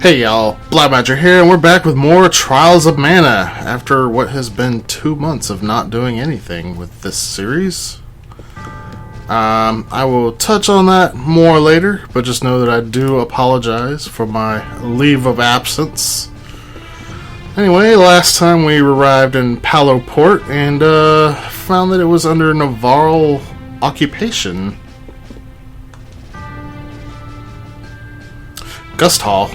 Hey y'all, Blackmadger here, and we're back with more Trials of Mana after what has been 2 months of not doing anything with this series. I will touch on that more later, but just know that I do apologize for my leave of absence. Anyway, last time we arrived in Palo Port and found that it was under Navarro occupation. Gust Hall.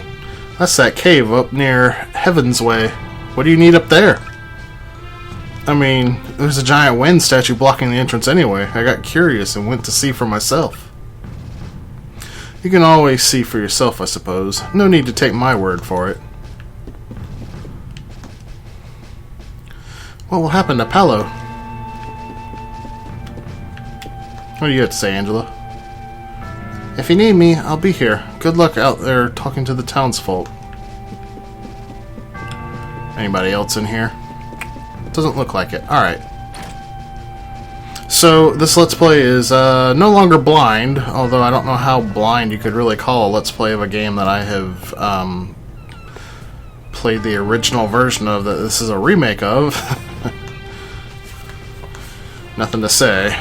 That's that cave up near Heaven's Way. What do you need up there? I mean, there's a giant wind statue blocking the entrance anyway. I got curious and went to see for myself. You can always see for yourself, I suppose. No need to take my word for it. What will happen to Palo? What do you have to say, Angela? If you need me, I'll be here. Good luck out there talking to the townsfolk. Anybody else in here? Doesn't look like it. Alright. So, this Let's Play is no longer blind, although I don't know how blind you could really call a Let's Play of a game that I have played the original version of that this is a remake of. Nothing to say.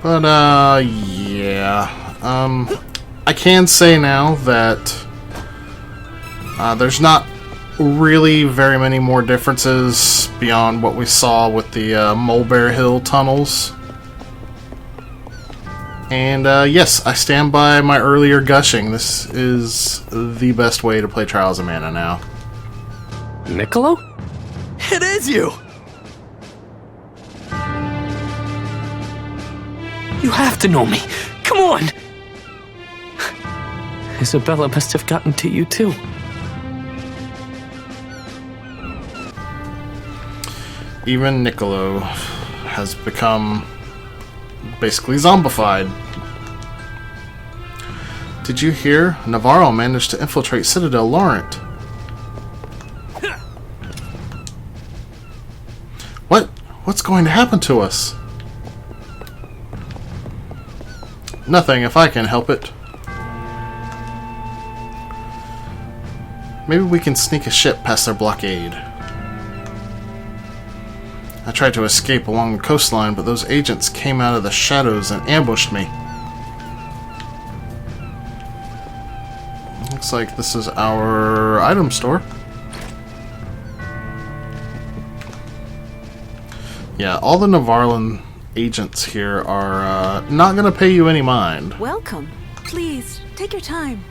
But, yeah. I can say now that there's not really very many more differences beyond what we saw with the Mulberry Hill tunnels. And, yes, I stand by my earlier gushing. This is the best way to play Trials of Mana now. Niccolo? It is you! You have to know me. Come on! Isabella must have gotten to you too. Even Niccolo has become basically zombified. Did you hear? Navarro managed to infiltrate Citadel Laurent. What? What's going to happen to us? Nothing, if I can help it. Maybe we can sneak a ship past their blockade. I tried to escape along the coastline, but those agents came out of the shadows and ambushed me. Looks like this is our item store. Yeah, all the Navarran agents here are not going to pay you any mind. Welcome. Please, take your time.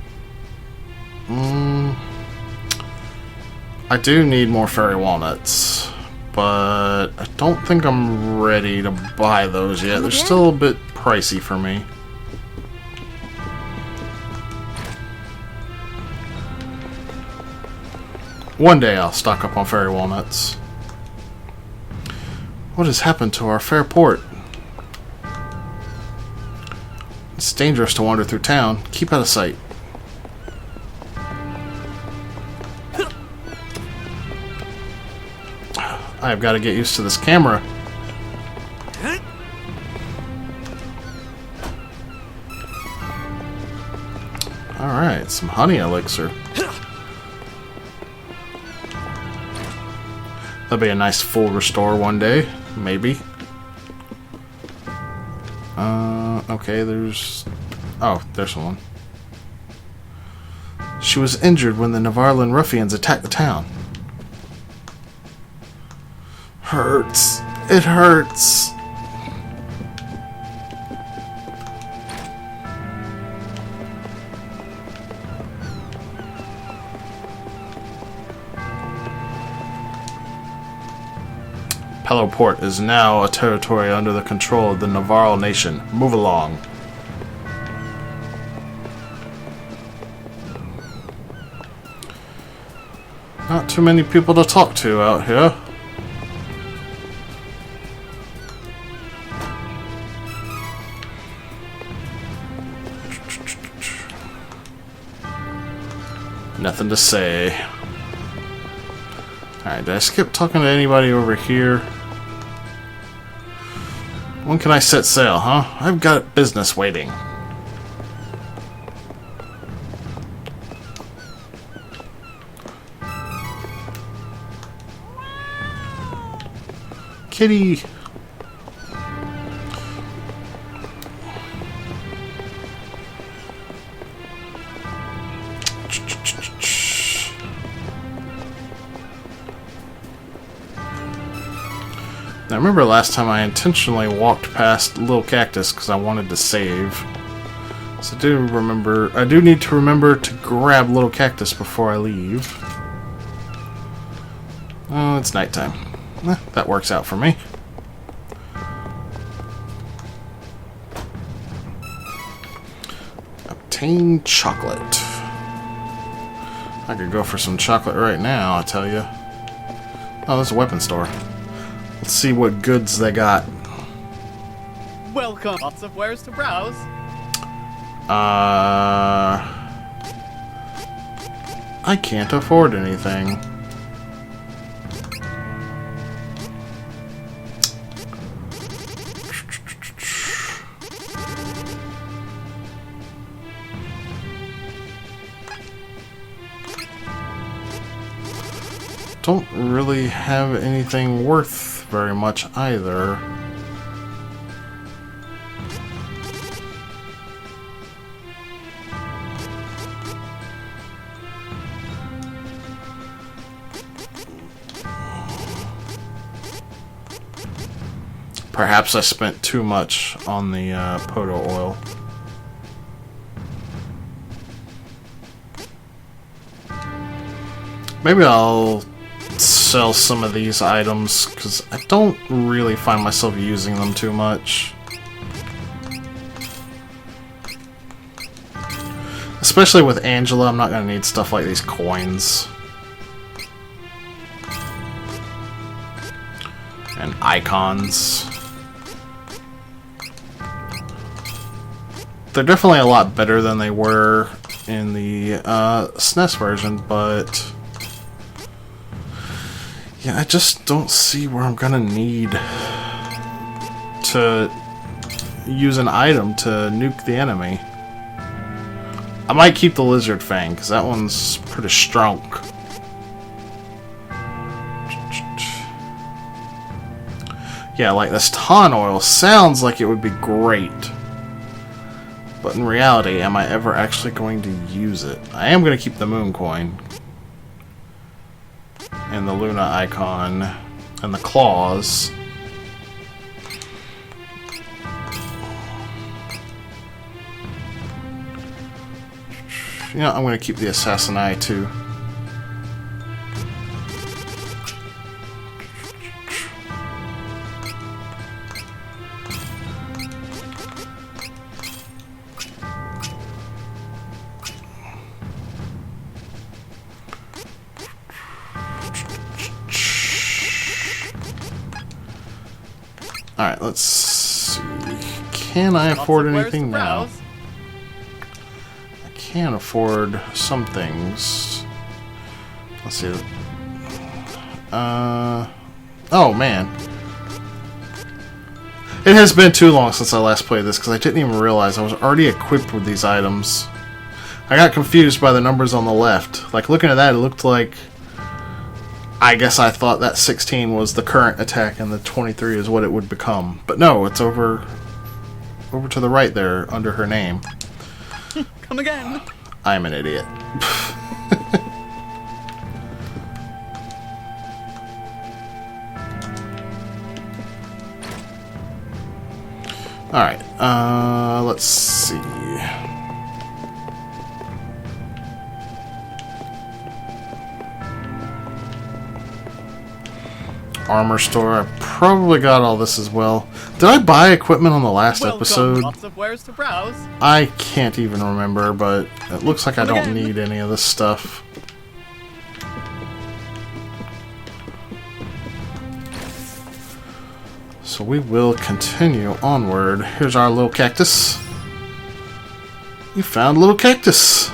I do need more fairy walnuts, but I don't think I'm ready to buy those yet. They're still a bit pricey for me. One day I'll stock up on fairy walnuts. What has happened to our fair port? It's dangerous to wander through town. Keep out of sight. I've got to get used to this camera. Alright, some honey elixir. That'll be a nice full restore one day. Maybe. Okay, there's... Oh, there's one. She was injured when the Navarran ruffians attacked the town. Hurts. It hurts. Palo Port is now a territory under the control of the Navarro nation. Move along. Not too many people to talk to out here. Nothing to say. Alright, did I skip talking to anybody over here? When can I set sail, huh? I've got business waiting. Kitty! I remember last time I intentionally walked past Little Cactus because I wanted to save. So I do need to remember to grab Little Cactus before I leave. Oh, it's nighttime. That works out for me. Obtain chocolate. I could go for some chocolate right now, I tell you. Oh, there's a weapon store. Let's see what goods they got. Welcome. Lots of wares to browse. I can't afford anything. Don't really have anything worth very much either. Perhaps I spent too much on the Poto oil. Maybe I'll sell some of these items because I don't really find myself using them too much. Especially with Angela, I'm not going to need stuff like these coins. And icons. They're definitely a lot better than they were in the SNES version, but yeah, I just don't see where I'm gonna need to use an item to nuke the enemy. I might keep the Lizard Fang, because that one's pretty strong. Yeah, like this Ton oil sounds like it would be great. But in reality, am I ever actually going to use it? I am going to keep the Moon Coin. And the Luna icon. And the claws. You know, I'm going to keep the Assassin Eye too. Alright, let's see. Can I afford anything now? I can afford some things. Let's see. Oh, man. It has been too long since I last played this because I didn't even realize I was already equipped with these items. I got confused by the numbers on the left. Like, looking at that, it looked like... I guess I thought that 16 was the current attack and the 23 is what it would become. But no, it's over to the right there under her name. Come again. I'm an idiot. Alright, let's see. Armor store. I probably got all this as well. Did I buy equipment on the last episode? Lots of wares to browse. I can't even remember, but it looks like I don't need any of this stuff. So we will continue onward. Here's our little cactus. You found a little cactus.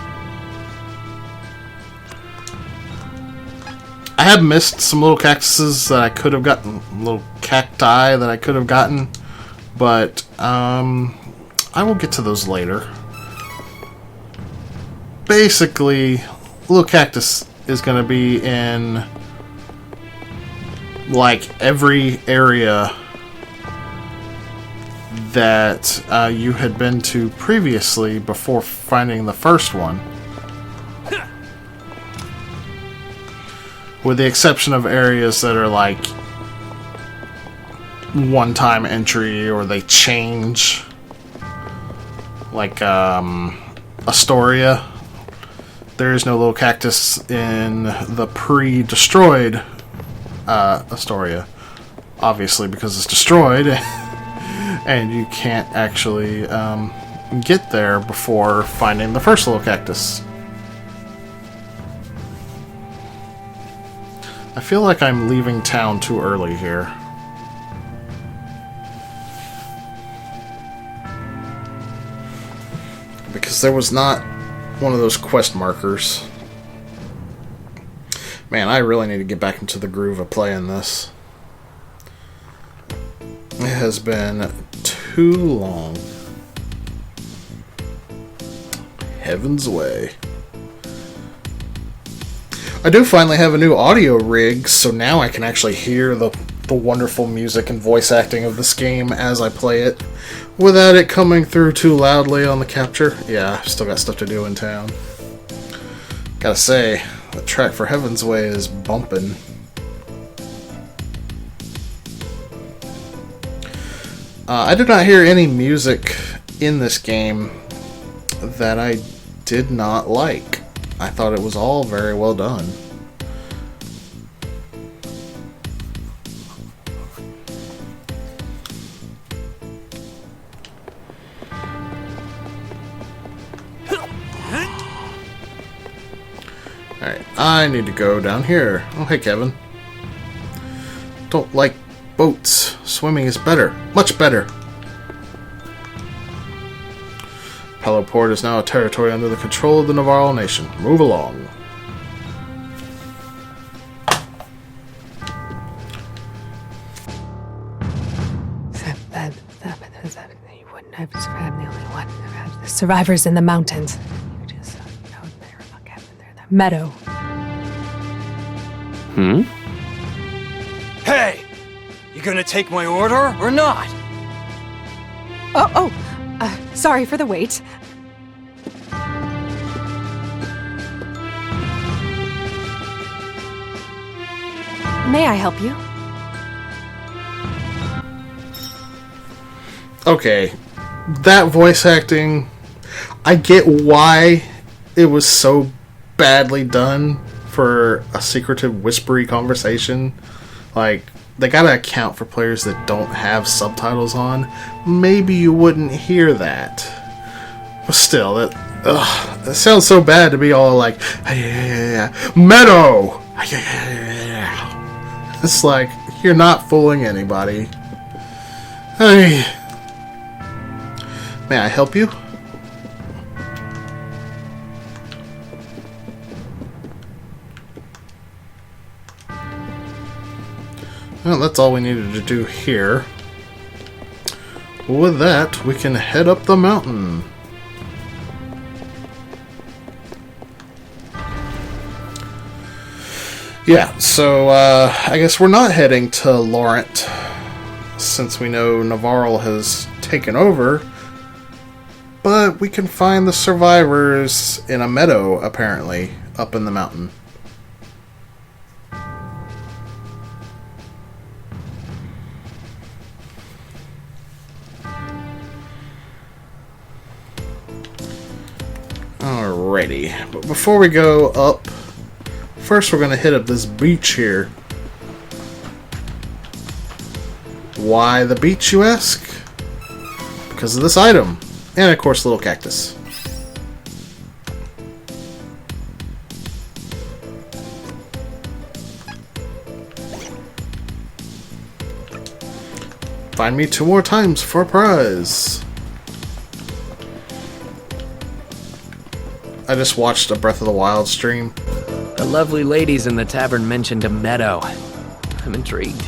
I have missed some little cactuses that I could have gotten, little cacti that I could have gotten, but I will get to those later. Basically, little cactus is going to be in like every area that you had been to previously before finding the first one. With the exception of areas that are like one-time entry or they change. Like Astoria. There is no little cactus in the pre-destroyed Astoria. Obviously because it's destroyed. And you can't actually get there before finding the first little cactus. I feel like I'm leaving town too early here. Because there was not one of those quest markers. Man, I really need to get back into the groove of playing this. It has been too long. Heaven's way. I do finally have a new audio rig, so now I can actually hear the wonderful music and voice acting of this game as I play it, without it coming through too loudly on the capture. Yeah, I've still got stuff to do in town. Gotta say, the track for Heaven's Way is bumping. I did not hear any music in this game that I did not like. I thought it was all very well done. Alright, I need to go down here. Oh, hey, Kevin. Don't like boats. Swimming is better. Much better. Palo Port is now a territory under the control of the Navarro nation. Move along. You wouldn't have I'm the only one. The survivors in the mountains. You just know they're not cabin. They're the meadow. Hey! You gonna take my order or not? Sorry for the wait. May I help you? Okay, that voice acting, I get why it was so badly done for a secretive, whispery conversation. Like, they gotta account for players that don't have subtitles on. Maybe you wouldn't hear that. But still, that sounds so bad to be all like, Meadow! It's like, you're not fooling anybody. Hey. May I help you? Well, that's all we needed to do here. With that, we can head up the mountain. Yeah, so I guess we're not heading to Laurent, since we know Navarro has taken over, but we can find the survivors in a meadow, apparently, up in the mountain. Alrighty, but before we go up, first we're going to hit up this beach here. Why the beach, you ask? Because of this item. And of course, little cactus. Find me 2 more times for a prize. I just watched a Breath of the Wild stream. The lovely ladies in the tavern mentioned a meadow. I'm intrigued.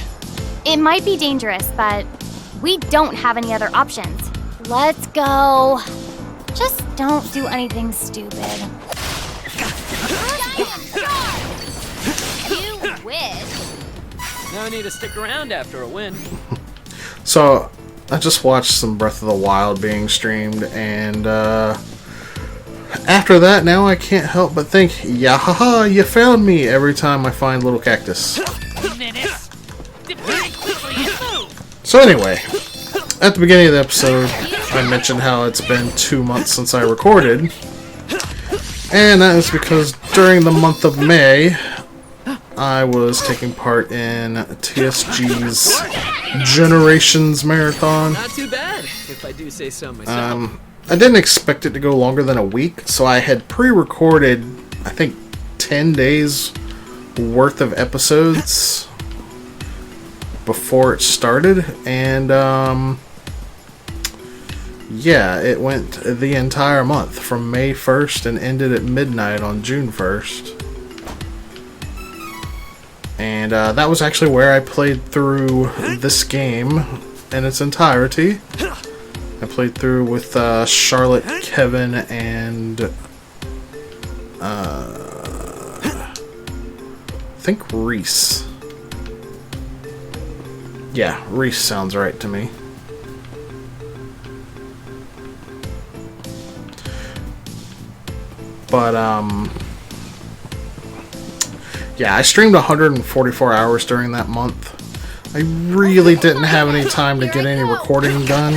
It might be dangerous, but we don't have any other options. Let's go. Just don't do anything stupid. You wish. No need to stick around after a win. So, I just watched some Breath of the Wild being streamed, and after that, now I can't help but think, yahaha, you found me every time I find little cactus. So anyway, at the beginning of the episode, I mentioned how it's been 2 months since I recorded, and that is because during the month of May, I was taking part in TSG's Generations Marathon. Not too bad, if I do say so myself. I didn't expect it to go longer than a week, so I had pre-recorded, I think, 10 days worth of episodes before it started, and yeah, it went the entire month from May 1st and ended at midnight on June 1st. And that was actually where I played through this game in its entirety. I played through with Charlotte, Kevin, and I think Reese. Yeah, Reese sounds right to me. But yeah, I streamed 144 hours during that month. I really didn't have any time to get any recording done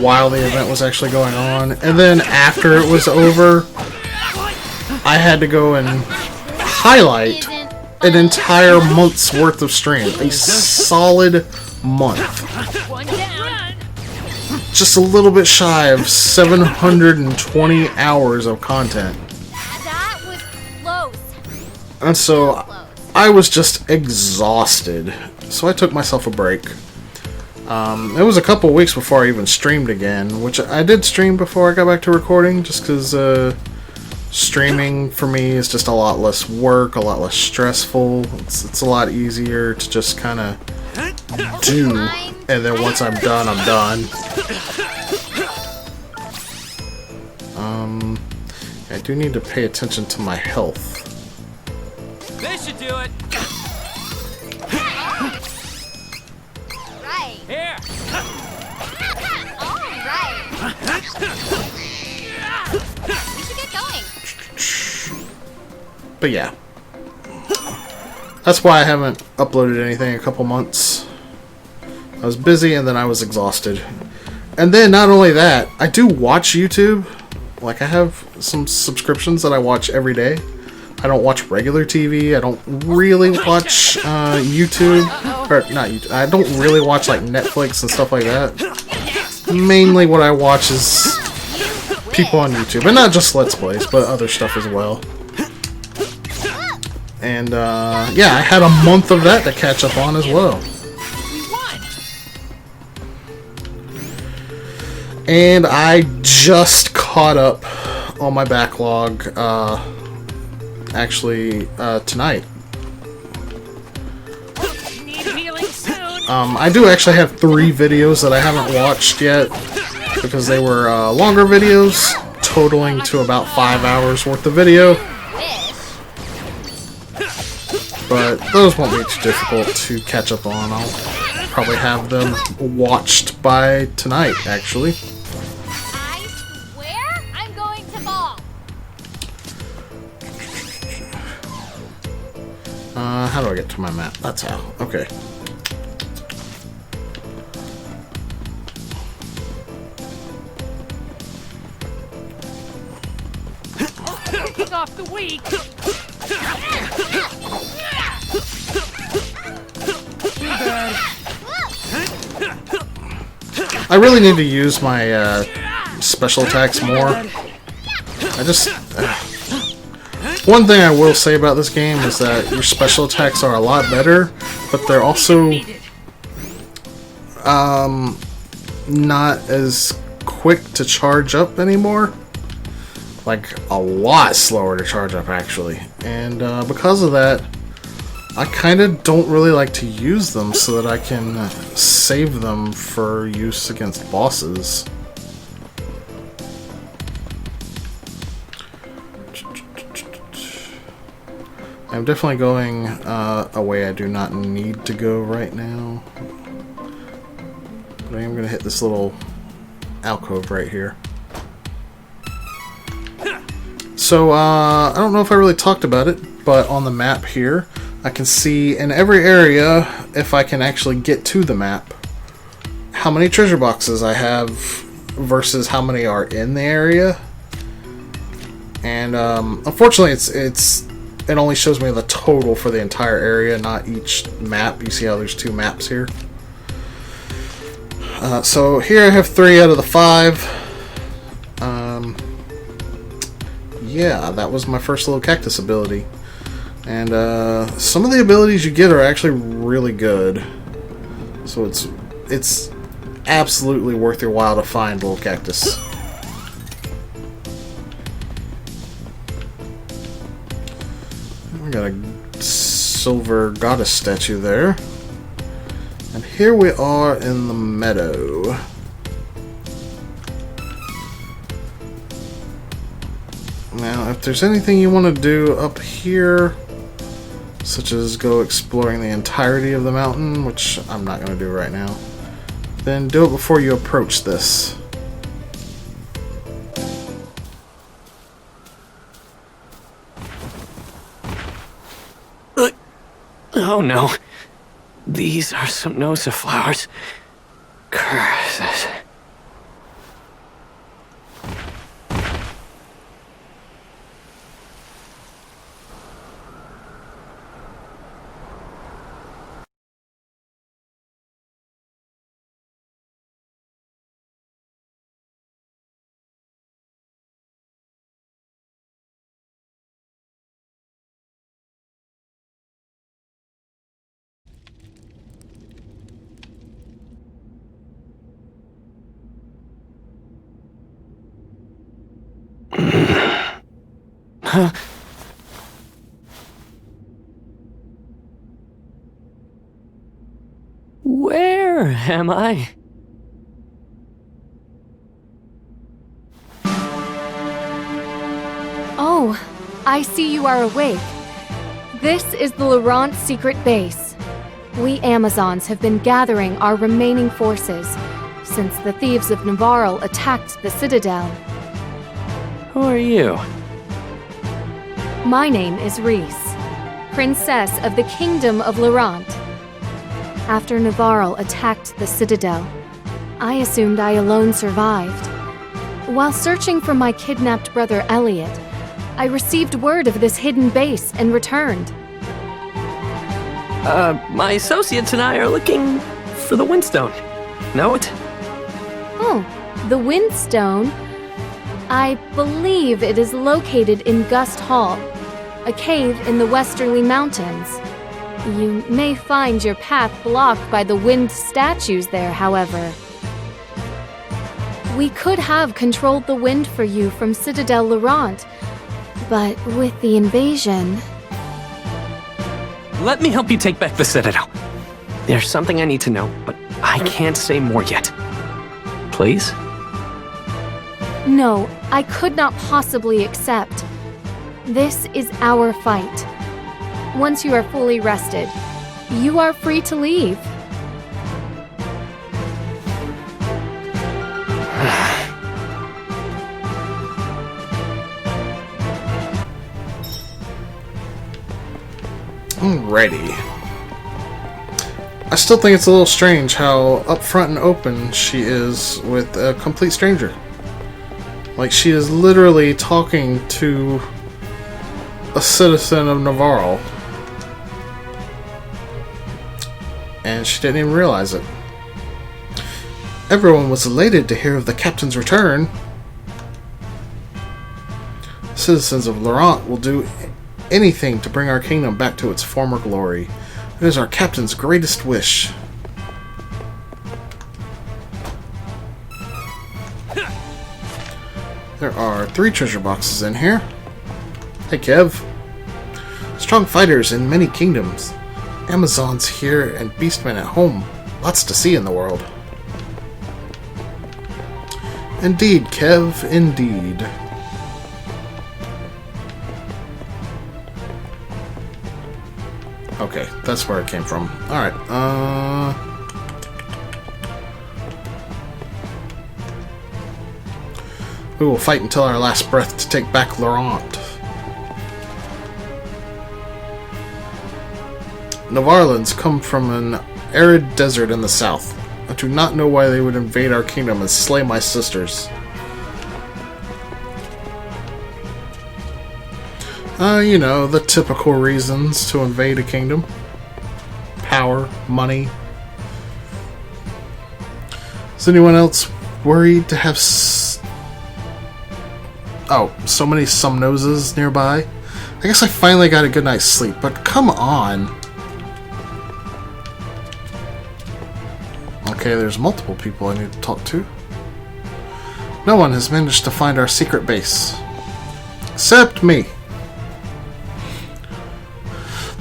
while the event was actually going on. And then after it was over, I had to go and highlight an entire month's worth of stream. A solid month. Just a little bit shy of 720 hours of content. That was close. And so I was just exhausted. So I took myself a break. It was a couple weeks before I even streamed again, which I did stream before I got back to recording, just because streaming for me is just a lot less work, a lot less stressful. It's a lot easier to just kind of do, and then once I'm done, I'm done. I do need to pay attention to my health. This should do it. Right. Here. All right. We should get going. But yeah. That's why I haven't uploaded anything in a couple months. I was busy and then I was exhausted. And then not only that, I do watch YouTube. Like, I have some subscriptions that I watch every day. I don't watch regular TV. I don't really watch YouTube. Or, not YouTube. I don't really watch, like, Netflix and stuff like that. Mainly what I watch is people on YouTube. And not just Let's Plays, but other stuff as well. And, yeah, I had a month of that to catch up on as well. And I just caught up on my backlog, actually, tonight. I do actually have 3 videos that I haven't watched yet, because they were longer videos, totaling to about 5 hours worth of video. But those won't be too difficult to catch up on. I'll probably have them watched by tonight, actually. I swear I'm going to ball. How do I get to my map? That's how. Okay. Kick off the week. I really need to use my special attacks more. I just... one thing I will say about this game is that your special attacks are a lot better, but they're also not as quick to charge up anymore. Like, a lot slower to charge up, actually. And because of that, I kind of don't really like to use them so that I can save them for use against bosses. I'm definitely going a way I do not need to go right now. But I am going to hit this little alcove right here. So, I don't know if I really talked about it, but on the map here, I can see in every area, if I can actually get to the map, how many treasure boxes I have versus how many are in the area. And unfortunately, it only shows me the total for the entire area, not each map. You see how there's 2 maps here. So here I have 3 out of the 5. Yeah, that was my first little cactus ability. And some of the abilities you get are actually really good. So it's absolutely worth your while to find little cactus. We got a silver goddess statue there. And here we are in the meadow. Now, if there's anything you want to do up here, such as go exploring the entirety of the mountain, which I'm not going to do right now, then do it before you approach this. Oh no. These are some Nosa flowers. Curses. Huh? Where am I? Oh, I see you are awake. This is the Laurent secret base. We Amazons have been gathering our remaining forces since the thieves of Navarre attacked the Citadel. Who are you? My name is Reese, Princess of the Kingdom of Laurent. After Navarre attacked the Citadel, I assumed I alone survived. While searching for my kidnapped brother Elliot, I received word of this hidden base and returned. My associates and I are looking for the Windstone. Know it? Oh, the Windstone? I believe it is located in Gust Hall, a cave in the Westerly Mountains. You may find your path blocked by the wind statues there, however. We could have controlled the wind for you from Citadel Laurent, but with the invasion... Let me help you take back the Citadel. There's something I need to know, but I can't say more yet. Please? No, I could not possibly accept. This is our fight. Once you are fully rested, you are free to leave. Alrighty. I still think it's a little strange how upfront and open she is with a complete stranger. Like, she is literally talking to a citizen of Navarre. And she didn't even realize it. Everyone was elated to hear of the captain's return. Citizens of Laurent will do anything to bring our kingdom back to its former glory. It is our captain's greatest wish. There are 3 treasure boxes in here. Hey, Kev. Strong fighters in many kingdoms. Amazons here and beastmen at home. Lots to see in the world. Indeed, Kev, indeed. Okay, that's where it came from. Alright, we will fight until our last breath to take back Laurent. Navarlands come from an arid desert in the south. I do not know why they would invade our kingdom and slay my sisters. You know, the typical reasons to invade a kingdom. Power, money. Is anyone else worried to have so many noses nearby? I guess I finally got a good night's sleep, but come on. Okay, there's multiple people I need to talk to. No one has managed to find our secret base. Except me.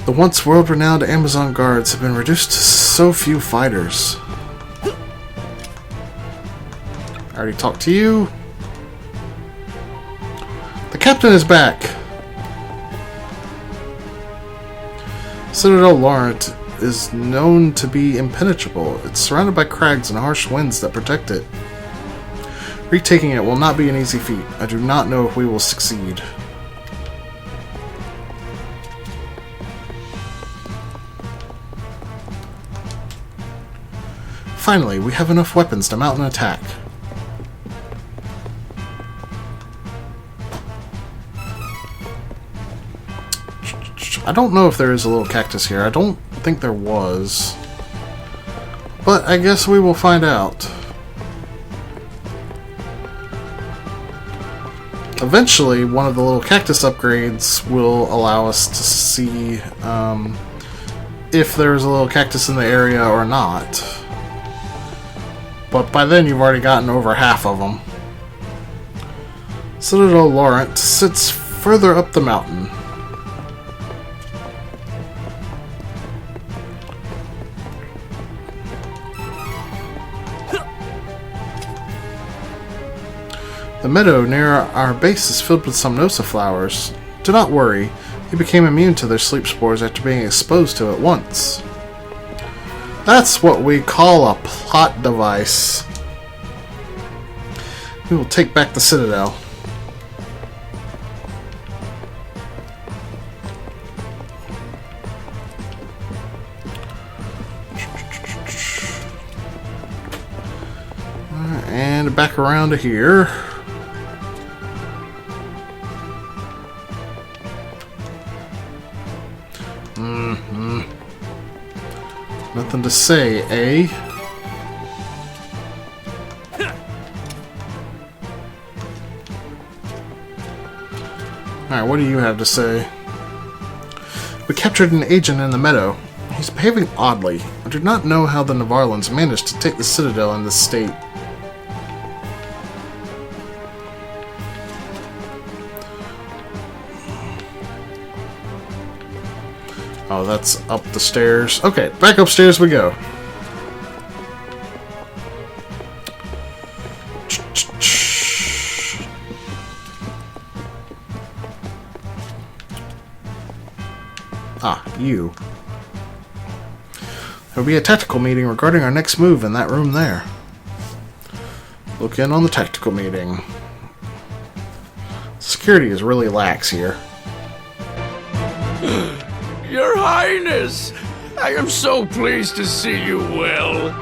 The once world-renowned Amazon guards have been reduced to so few fighters. I already talked to you. The captain is back. Citadel Laurent is known to be impenetrable. It's surrounded by crags and harsh winds that protect it. Retaking it will not be an easy feat. I do not know if we will succeed. Finally, we have enough weapons to mount an attack. I don't know if there is a little cactus here. I don't think there was. But I guess we will find out. Eventually, one of the little cactus upgrades will allow us to see if there's a little cactus in the area or not. But by then you've already gotten over half of them. Citadel Laurent sits further up the mountain. The meadow near our base is filled with Somnosa flowers. Do not worry, he became immune to their sleep spores after being exposed to it once. That's what we call a plot device. We will take back the Citadel. And back around to here. Nothing to say, eh? Alright, what do you have to say? We captured an agent in the meadow. He's behaving oddly. I do not know how the Navarlands managed to take the Citadel in this state. Oh, that's up the stairs. Okay, back upstairs we go. Ah, you. There will be a tactical meeting regarding our next move in that room there. Look in on the tactical meeting. Security is really lax here. Your Highness, I am so pleased to see you well.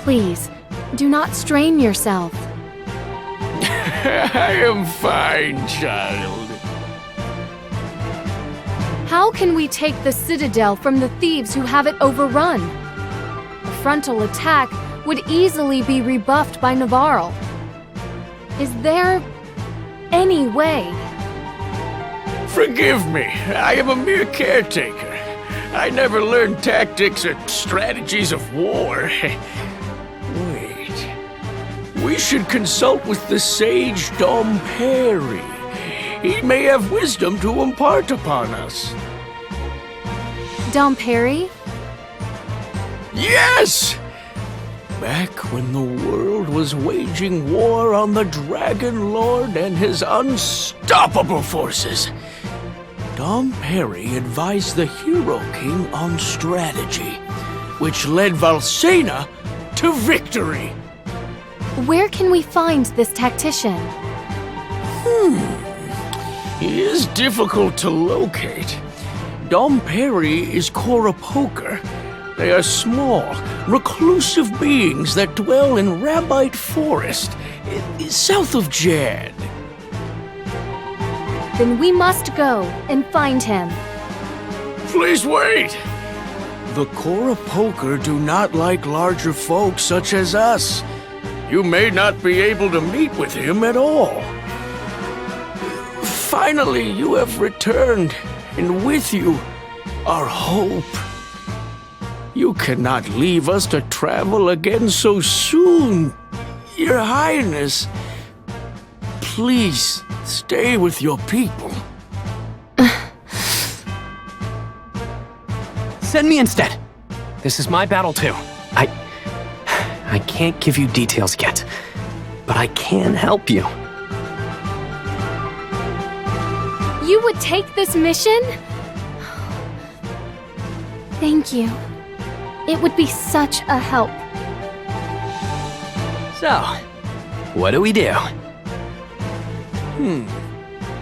Please, do not strain yourself. I am fine, child. How can we take the Citadel from the thieves who have it overrun? A frontal attack would easily be rebuffed by Navarro. Is there any way? Forgive me, I am a mere caretaker. I never learned tactics or strategies of war. Wait. We should consult with the sage Dom Perry. He may have wisdom to impart upon us. Dom Perry? Yes! Back when the world was waging war on the Dragon Lord and his unstoppable forces, Dom Perry advised the Hero King on strategy, which led Valsena to victory. Where can we find this tactician? He is difficult to locate. Dom Perry is Cora Poker. They are small, reclusive beings that dwell in Rabbite Forest, south of Jad. Then we must go and find him. Please wait! The Cora Poker do not like larger folk such as us. You may not be able to meet with him at all. Finally, you have returned, and with you, our hope. You cannot leave us to travel again so soon. Your Highness, please stay with your people. Send me instead. This is my battle too. I can't give you details yet, but I can help you. You would take this mission? Thank you. It would be such a help. So, what do we do?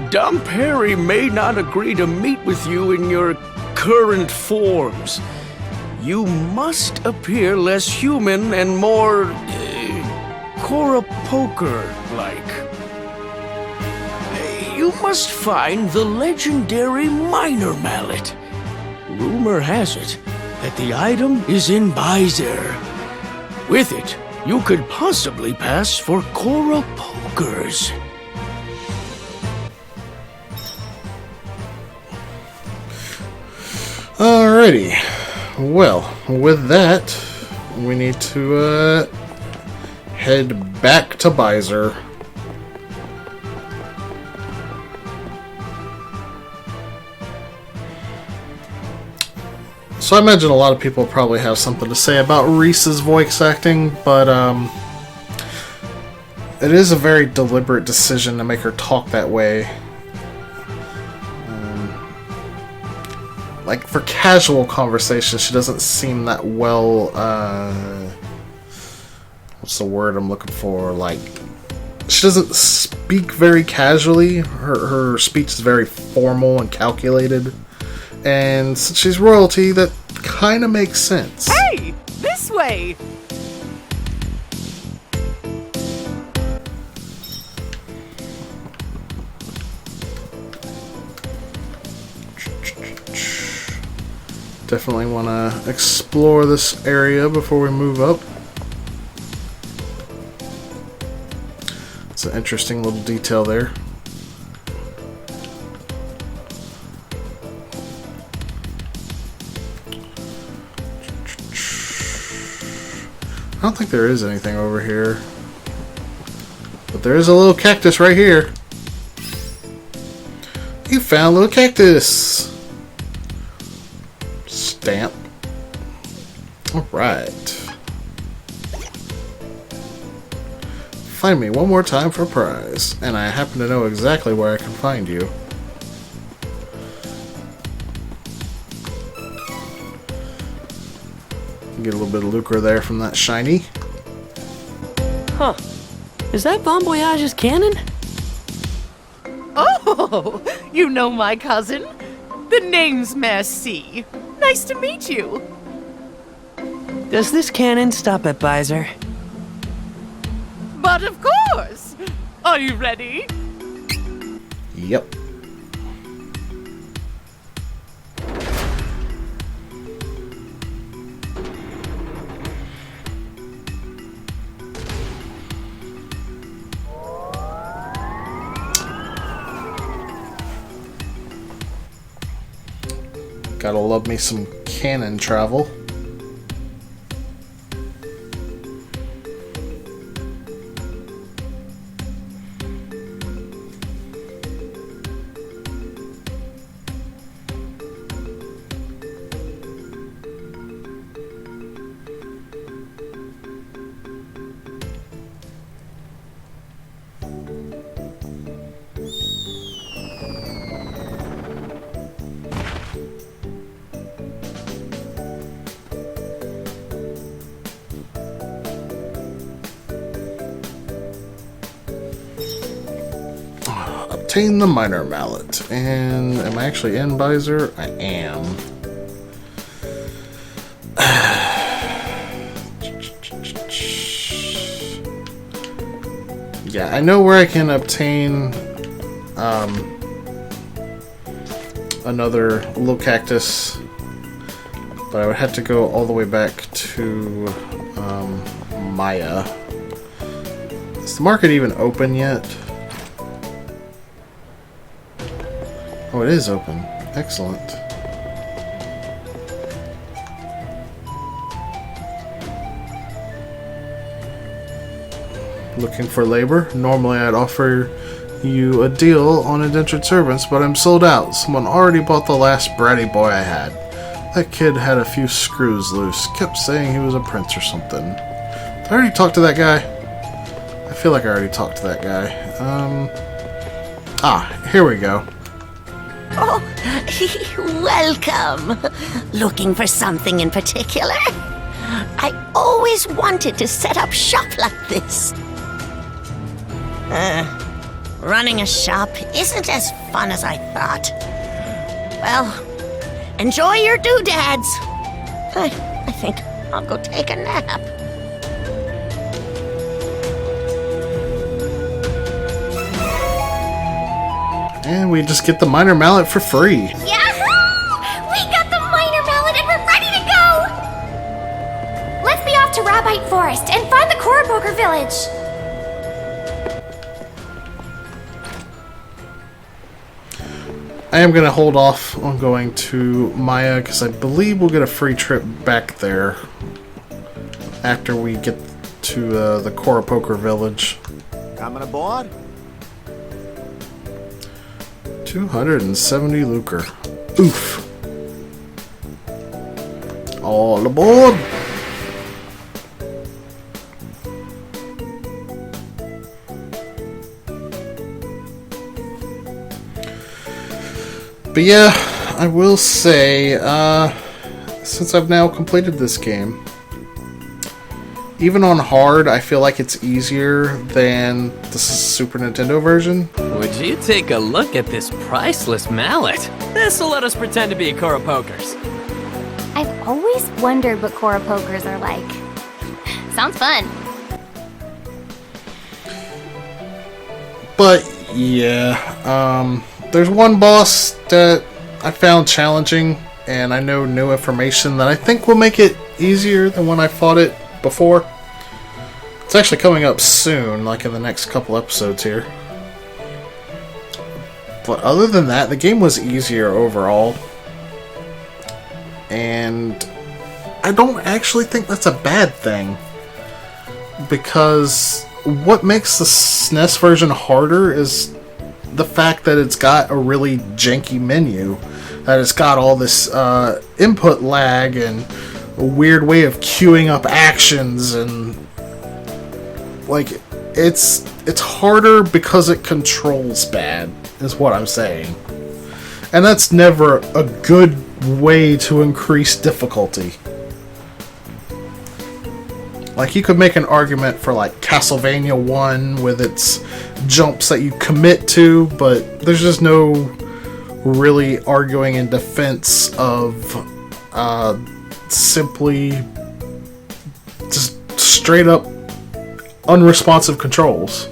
Dom Perry may not agree to meet with you in your current forms. You must appear less human and more Cora Poker-like. You must find the legendary Minor Mallet. Rumor has it that the item is in Byzer. With it, you could possibly pass for Cora Pokers. Alrighty. Well, with that, we need to head back to Byzer. So I imagine a lot of people probably have something to say about Reese's voice acting, but it is a very deliberate decision to make her talk that way. Like, for casual conversation, she doesn't seem that well, what's the word I'm looking for? Like, she doesn't speak very casually. Her speech is very formal and calculated. And since she's royalty, that kind of makes sense. Hey! This way! Definitely want to explore this area before we move up. It's an interesting little detail there. I don't think there is anything over here. But there is a little cactus right here. You found a little cactus! Stamp. Alright. Find me one more time for a prize. And I happen to know exactly where I can find you. Get a little bit of lucre there from that shiny. Huh. Is that Bon Voyage's cannon? Oh, you know my cousin? The name's Merci. Nice to meet you. Does this cannon stop at Byzer? But of course. Are you ready? Yep. Gotta love me some cannon travel. obtain the minor mallet. And am I actually in Visor? I am. Yeah, I know where I can obtain another little cactus, but I would have to go all the way back to Maya. Is the market even open yet? Oh, it is open. Excellent. Looking for labor? Normally I'd offer you a deal on indentured servants, but I'm sold out. Someone already bought the last bratty boy I had. That kid had a few screws loose. Kept saying he was a prince or something. Did I already talk to that guy? I feel like I already talked to that guy. Here we go. Oh, welcome. Looking for something in particular? I always wanted to set up shop like this. Running a shop isn't as fun as I thought. Well, enjoy your doodads. I think I'll go take a nap. And we just get the minor mallet for free. Yahoo! We got the minor mallet and we're ready to go! Let's be off to Rabbite Forest and find the Koropoker village. I am going to hold off on going to Maya because I believe we'll get a free trip back there after we get to the Koropoker village. Coming aboard? 270 lucre. Oof. All aboard. But yeah, I will say, since I've now completed this game, even on hard, I feel like it's easier than the Super Nintendo version. Would you take a look at this priceless mallet? This'll let us pretend to be Koropokers. I've always wondered what Koropokers are like. Sounds fun. But yeah, there's one boss that I found challenging, and I know new information that I think will make it easier than when I fought it before. It's actually coming up soon, like in the next couple episodes here. But other than that, the game was easier overall. And I don't actually think that's a bad thing. Because what makes the SNES version harder is the fact that it's got a really janky menu. That it's got all this input lag and a weird way of queuing up actions, and like it's harder because it controls bad, is what I'm saying. And that's never a good way to increase difficulty. Like, you could make an argument for like Castlevania 1 with its jumps that you commit to, but there's just no really arguing in defense of simply just straight up unresponsive controls.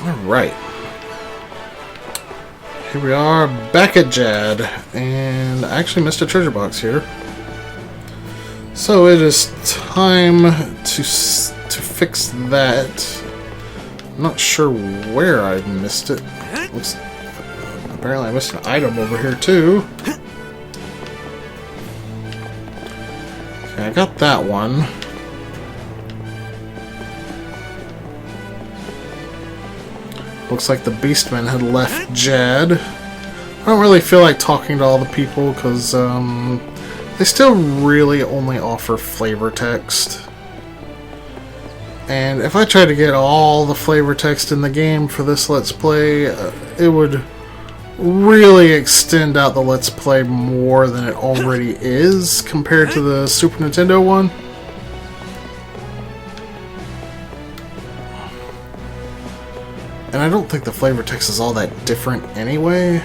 Alright. Here we are back at Jad, and I actually missed a treasure box here. So it is time to fix that. I'm not sure where I missed it. Apparently I missed an item over here too. Okay, I got that one. Looks like the Beastman had left Jad. I don't really feel like talking to all the people because they still really only offer flavor text. And if I tried to get all the flavor text in the game for this Let's Play, it would really extend out the Let's Play more than it already is compared to the Super Nintendo one. And I don't think the flavor text is all that different anyway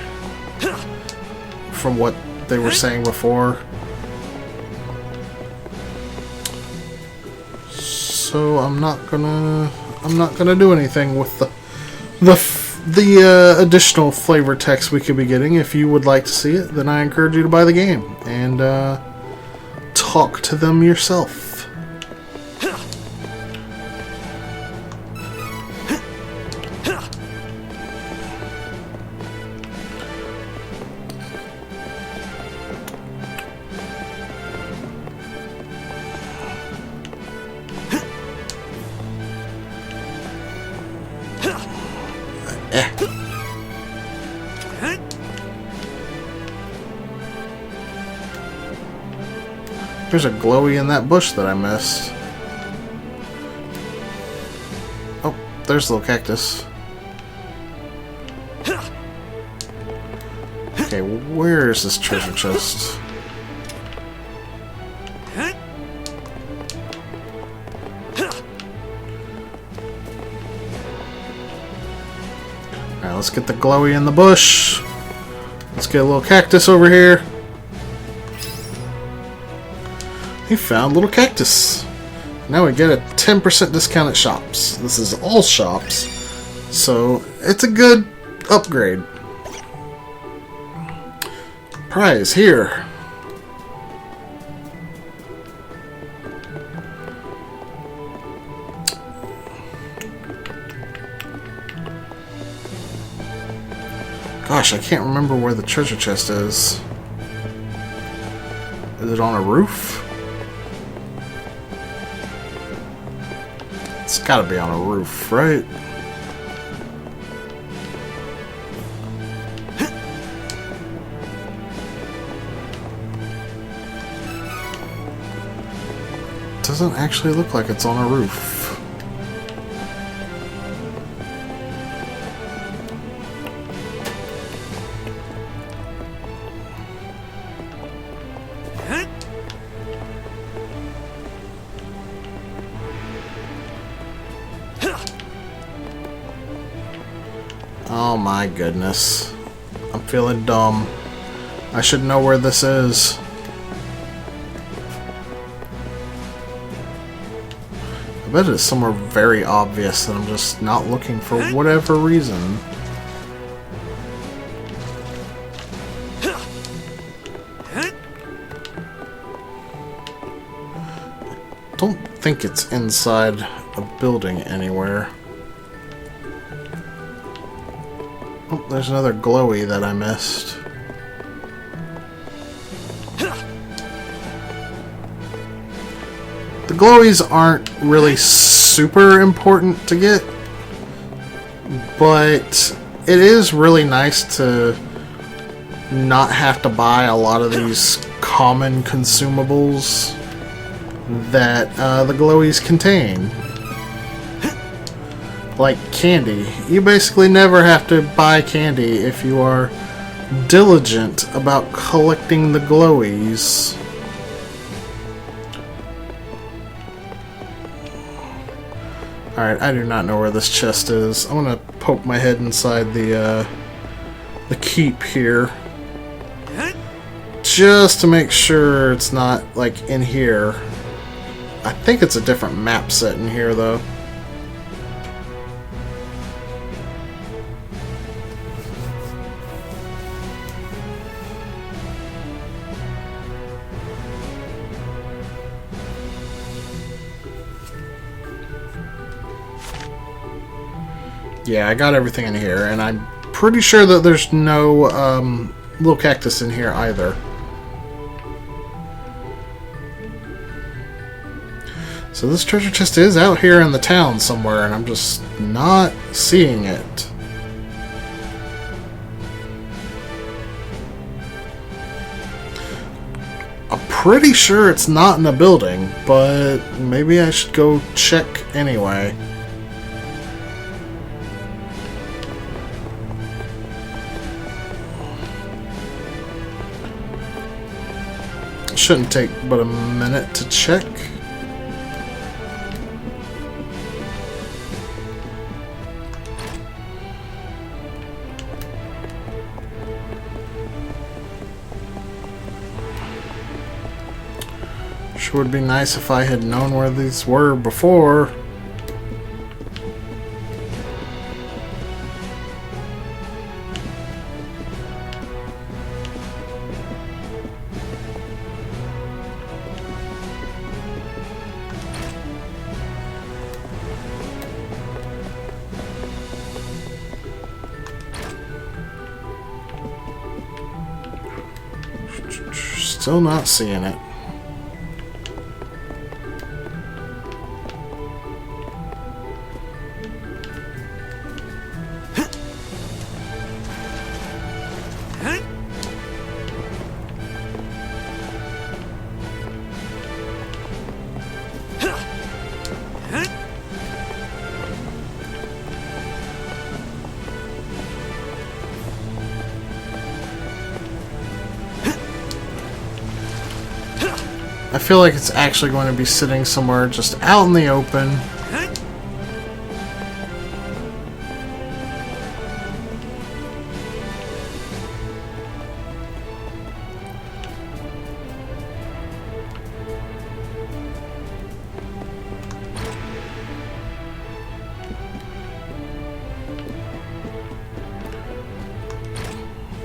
from what they were saying before. So I'm not gonna do anything with the additional flavor text we could be getting. If you would like to see it, then I encourage you to buy the game and talk to them yourself. There's a glowy in that bush that I missed. Oh, there's the little cactus. Okay, where is this treasure chest? Alright, let's get the glowy in the bush. Let's get a little cactus over here. We found a little cactus. Now we get a 10% discount at shops. This is all shops, so it's a good upgrade. Prize here. Gosh, I can't remember where the treasure chest is. Is it on a roof? It's gotta be on a roof, right? Doesn't actually look like it's on a roof. Oh my goodness. I'm feeling dumb. I should know where this is. I bet it's somewhere very obvious that I'm just not looking for whatever reason. Don't think it's inside a building anywhere. Oh, there's another glowy that I missed. The glowies aren't really super important to get, but it is really nice to not have to buy a lot of these common consumables that the glowies contain. Like candy. You basically never have to buy candy if you are diligent about collecting the glowies. Alright, I do not know where this chest is. I'm gonna poke my head inside the keep here. Just to make sure it's not, like, in here. I think it's a different map set in here, though. Yeah, I got everything in here, and I'm pretty sure that there's no little cactus in here either. So this treasure chest is out here in the town somewhere, and I'm just not seeing it. I'm pretty sure it's not in a building, but maybe I should go check anyway. Shouldn't take but a minute to check. Sure would be nice if I had known where these were before. Still not seeing it. I feel like it's actually going to be sitting somewhere just out in the open.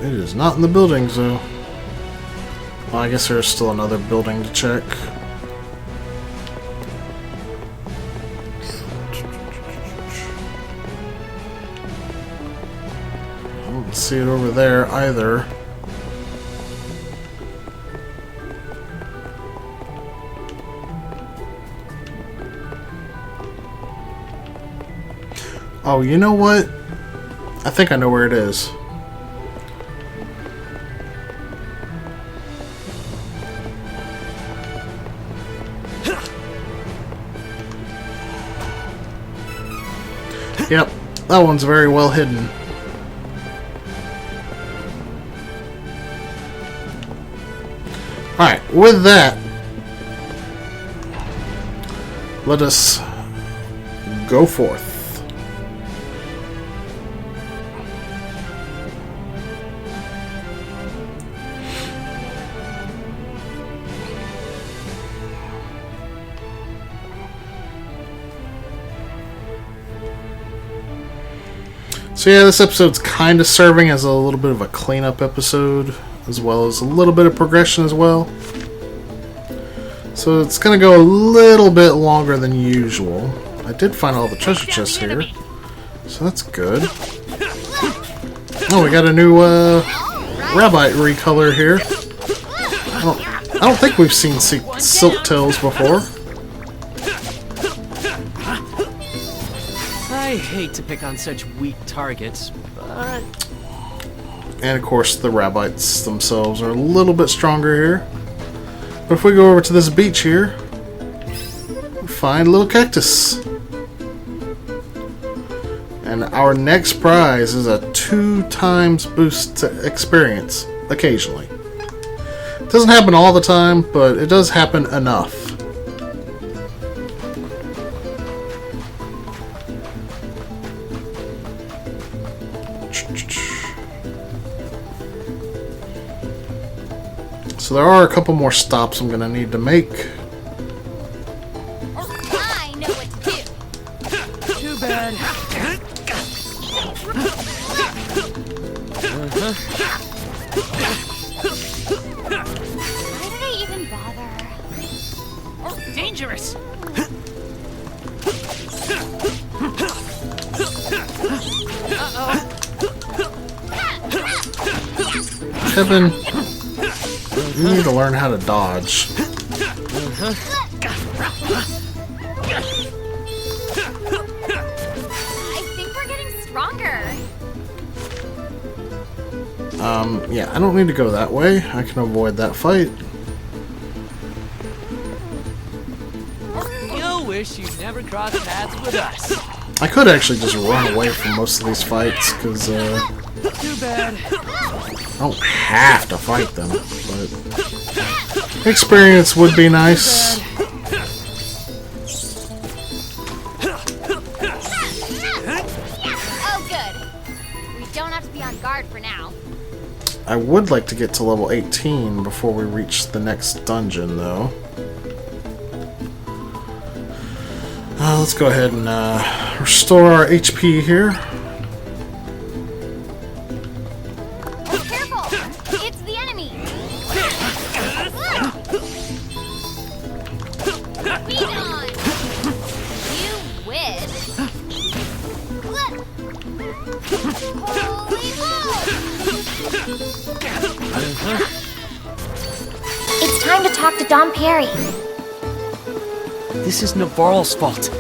It is not in the buildings, though. Well, I guess there's still another building to check. I don't see it over there either. Oh, you know what? I think I know where it is. Yep, that one's very well hidden. Alright, with that, let us go forth. So yeah, this episode's kind of serving as a little bit of a cleanup episode, as well as a little bit of progression as well. So it's going to go a little bit longer than usual. I did find all the treasure chests here, so that's good. Oh, we got a new rabbit recolor here. I don't think we've seen silk tails before. I hate to pick on such weak targets, but... And of course the rabbits themselves are a little bit stronger here. But if we go over to this beach here, we find a little cactus. And our next prize is a 2x boost to experience, occasionally. It doesn't happen all the time, but it does happen enough. So there are a couple more stops I'm going to need to make. I know what to do. Too bad. Why did I even bother? Dangerous. Kevin, you need to learn how to dodge. I think we're getting stronger. Yeah, I don't need to go that way. I can avoid that fight. You'll wish you'd never crossed paths with us. I could actually just run away from most of these fights, because, Too bad. I don't have to fight them, but experience would be nice. Oh, good. We don't have to be on guard for now. I would like to get to level 18 before we reach the next dungeon, though. Let's go ahead and restore our HP here. Careful! It's the enemy! Beat on! You win! Holy balls! It's time to talk to Dom Perry. This is Navarro's fault.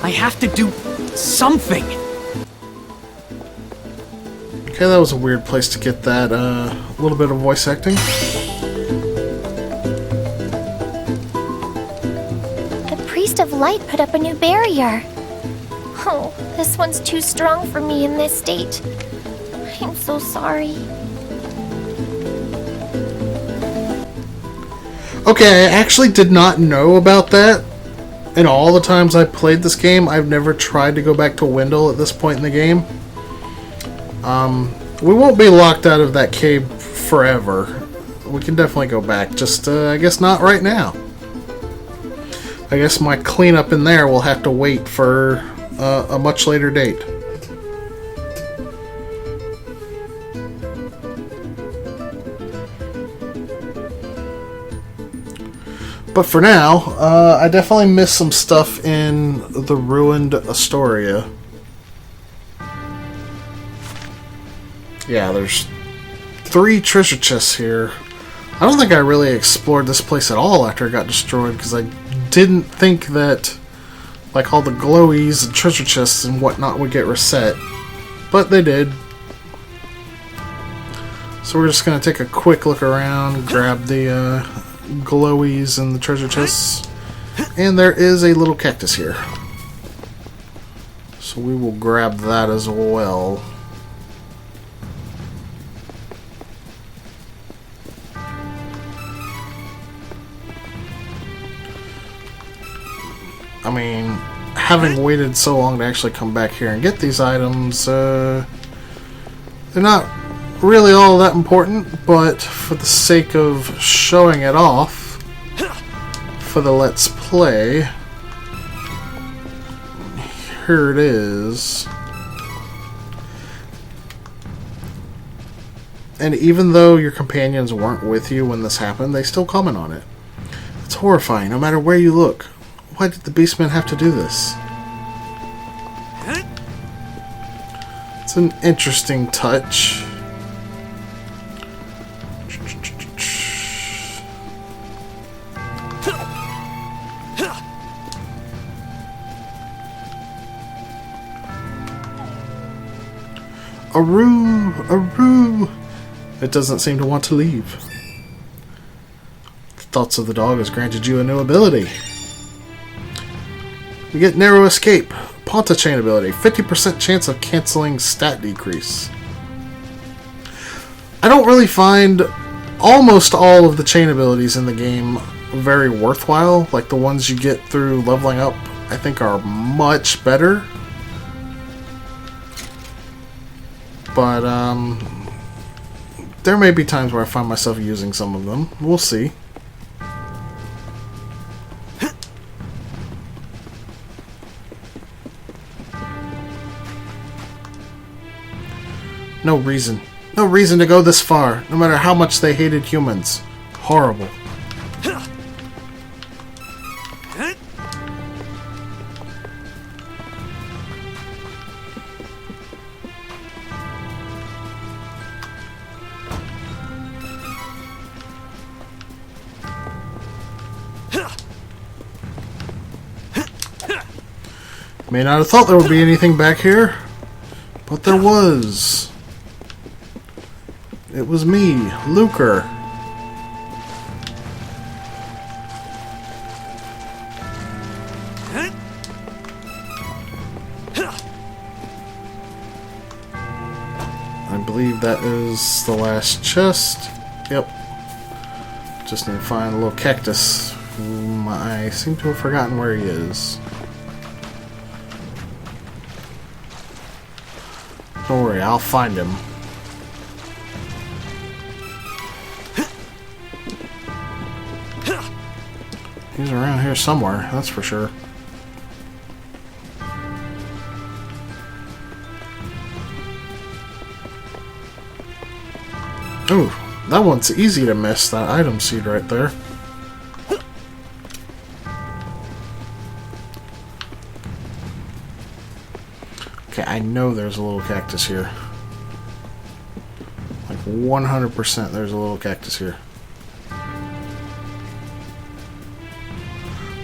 I have to do something. Okay, that was a weird place to get that little bit of voice acting. The Priest of Light put up a new barrier. Oh, this one's too strong for me in this state. I'm so sorry. Okay, I actually did not know about that. In all the times I played this game, I've never tried to go back to Wendell at this point in the game. We won't be locked out of that cave forever. We can definitely go back, just I guess not right now. I guess my cleanup in there will have to wait for a much later date. But for now, I definitely missed some stuff in the ruined Astoria. Yeah, there's 3 treasure chests here. I don't think I really explored this place at all after it got destroyed, because I didn't think that like all the glowies and treasure chests and whatnot would get reset. But they did. So we're just going to take a quick look around, grab the glowies and the treasure chests, and there is a little cactus here, so we will grab that as well. I mean, having waited so long to actually come back here and get these items, they're not really all that important, but for the sake of showing it off for the Let's Play, here it is. And even though your companions weren't with you when this happened, they still comment on it. It's horrifying, no matter where you look. Why did the Beastmen have to do this? It's an interesting touch. Aru! Aru! It doesn't seem to want to leave. The thoughts of the dog has granted you a new ability. You get Narrow Escape. Ponta Chain ability. 50% chance of canceling stat decrease. I don't really find almost all of the chain abilities in the game very worthwhile. Like the ones you get through leveling up, I think are much better. But, there may be times where I find myself using some of them. We'll see. No reason. No reason to go this far, no matter how much they hated humans. Horrible. May not have thought there would be anything back here, but there was. It was me, Luker. I believe that is the last chest. Yep. Just need to find a little cactus. I seem to have forgotten where he is. Don't worry, I'll find him. He's around here somewhere, that's for sure. Ooh, that one's easy to miss, that item seed right there. Okay, I know there's a little cactus here. Like 100% there's a little cactus here.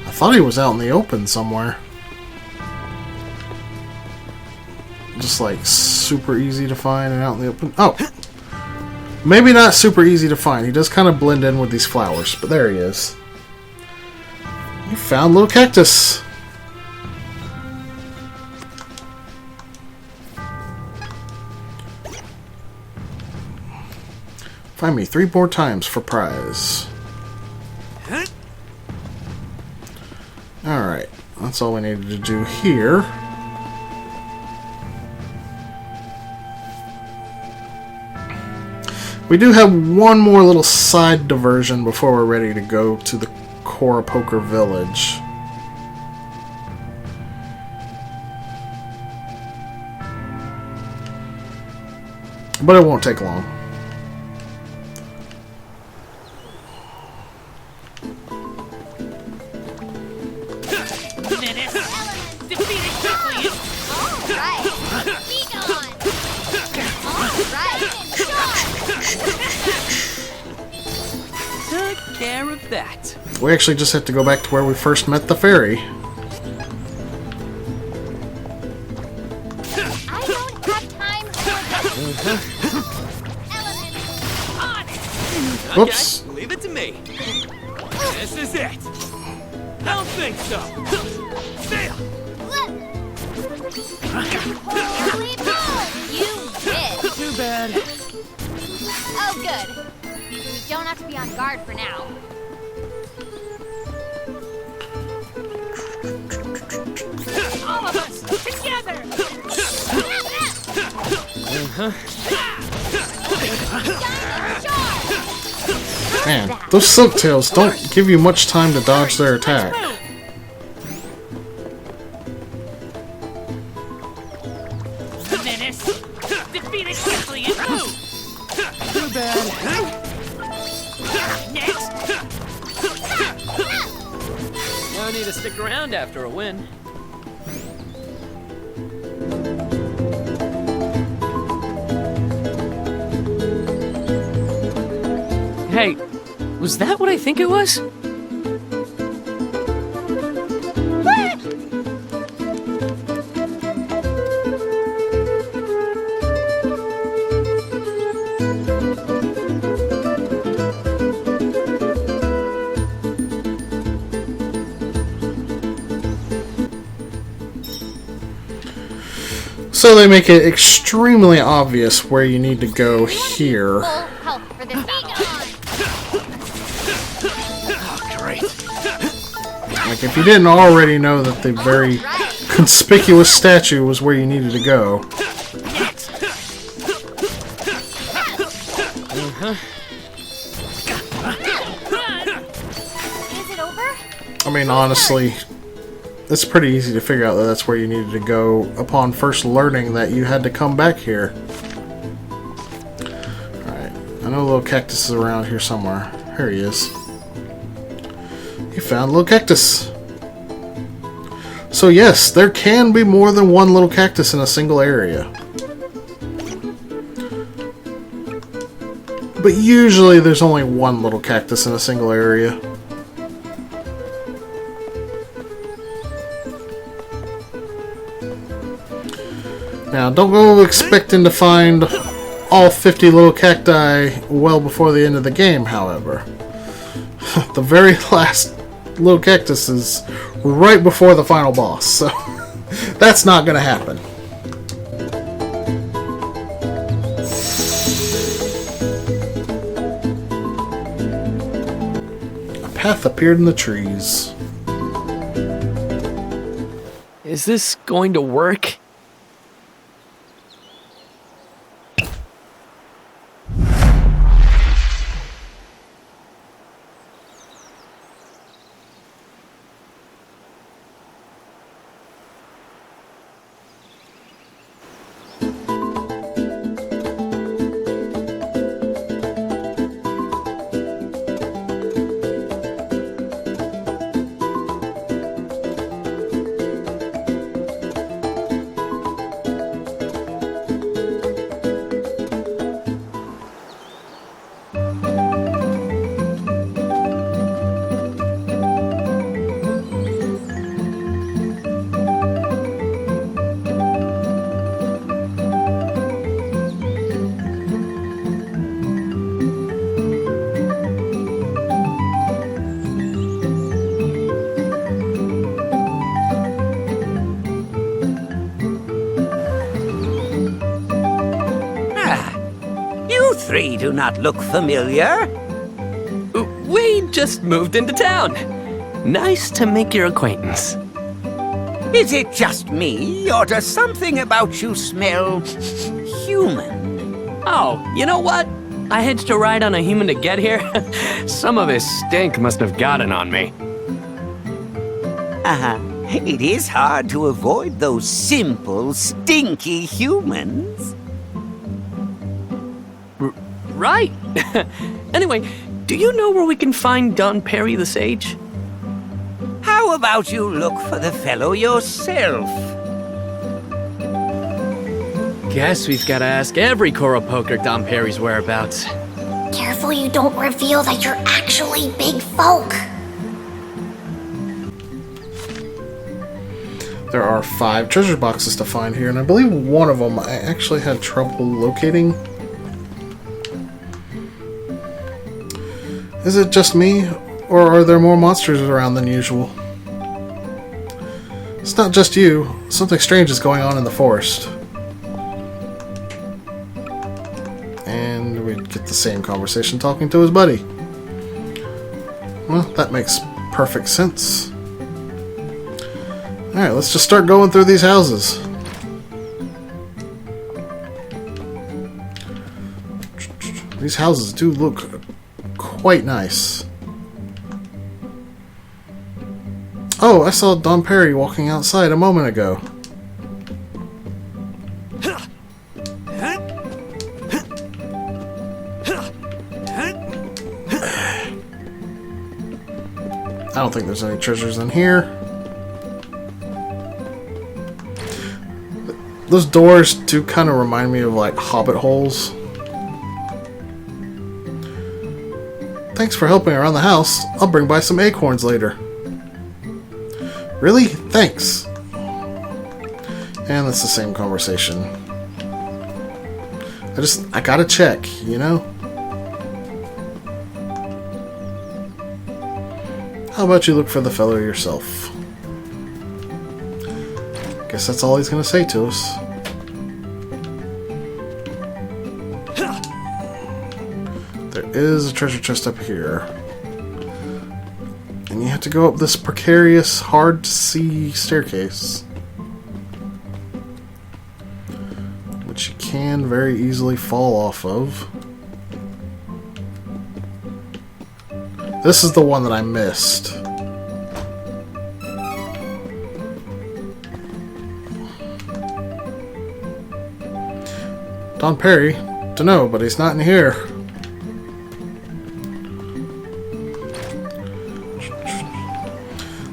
I thought he was out in the open somewhere. Just like super easy to find and out in the open. Oh! Maybe not super easy to find. He does kind of blend in with these flowers, but there he is. You found a little cactus. Find me 3 more times for prize. Alright, that's all we needed to do here. We do have one more little side diversion before we're ready to go to the Cora Poker Village. But it won't take long. Care of that. We actually just have to go back to where we first met the fairy. I don't have time for this. Whoops. Okay, leave it to me. This is it. Don't think so. Fail. Holy moly, you did. Too bad. Oh, good. We don't have to be on guard for now. All of us together. Man, those silktails don't give you much time to dodge their attack. Menace. Defeat it quickly and move. Too bad. Next. No need to stick around after a win. Hey, was that what I think it was? So they make it extremely obvious where you need to go here. Full health for this battle. Great. Like, if you didn't already know that the very conspicuous statue was where you needed to go. Is it over? I mean, honestly, it's pretty easy to figure out that that's where you needed to go upon first learning that you had to come back here. Alright, I know a little cactus is around here somewhere. Here he is. You found a little cactus. So yes, there can be more than one little cactus in a single area. But usually there's only one little cactus in a single area. Now, don't go expecting to find all 50 little cacti well before the end of the game, however. The very last little cactus is right before the final boss, so that's not going to happen. path appeared in the trees. Is this going to work? You three do not look familiar. We just moved into town. Nice to make your acquaintance. Is it just me, or does something about you smell human? Oh, you know what? I hitched a ride on a human to get here. Some of his stink must have gotten on me. It is hard to avoid those simple, stinky humans. Right. Anyway, do you know where we can find Don Perry the Sage? How about you look for the fellow yourself? Guess we've got to ask every Koro Poker Don Perry's whereabouts. Careful you don't reveal that you're actually big folk. There are 5 treasure boxes to find here, and I believe one of them I actually had trouble locating. Is it just me, or are there more monsters around than usual? It's not just you. Something strange is going on in the forest. And we get the same conversation talking to his buddy. Well, that makes perfect sense. Alright, let's just start going through these houses. These houses do look quite nice. Oh, I saw Don Perry walking outside a moment ago. I don't think there's any treasures in here. Those doors do kind of remind me of like hobbit holes. Thanks for helping around the house. I'll bring by some acorns later. Really? Thanks. And it's the same conversation. I gotta check, you know? How about you look for the fellow yourself? Guess that's all he's gonna say to us. There is a treasure chest up here. And you have to go up this precarious, hard-to-see staircase. Which you can very easily fall off of. This is the one that I missed. Don Perry? Dunno, but he's not in here.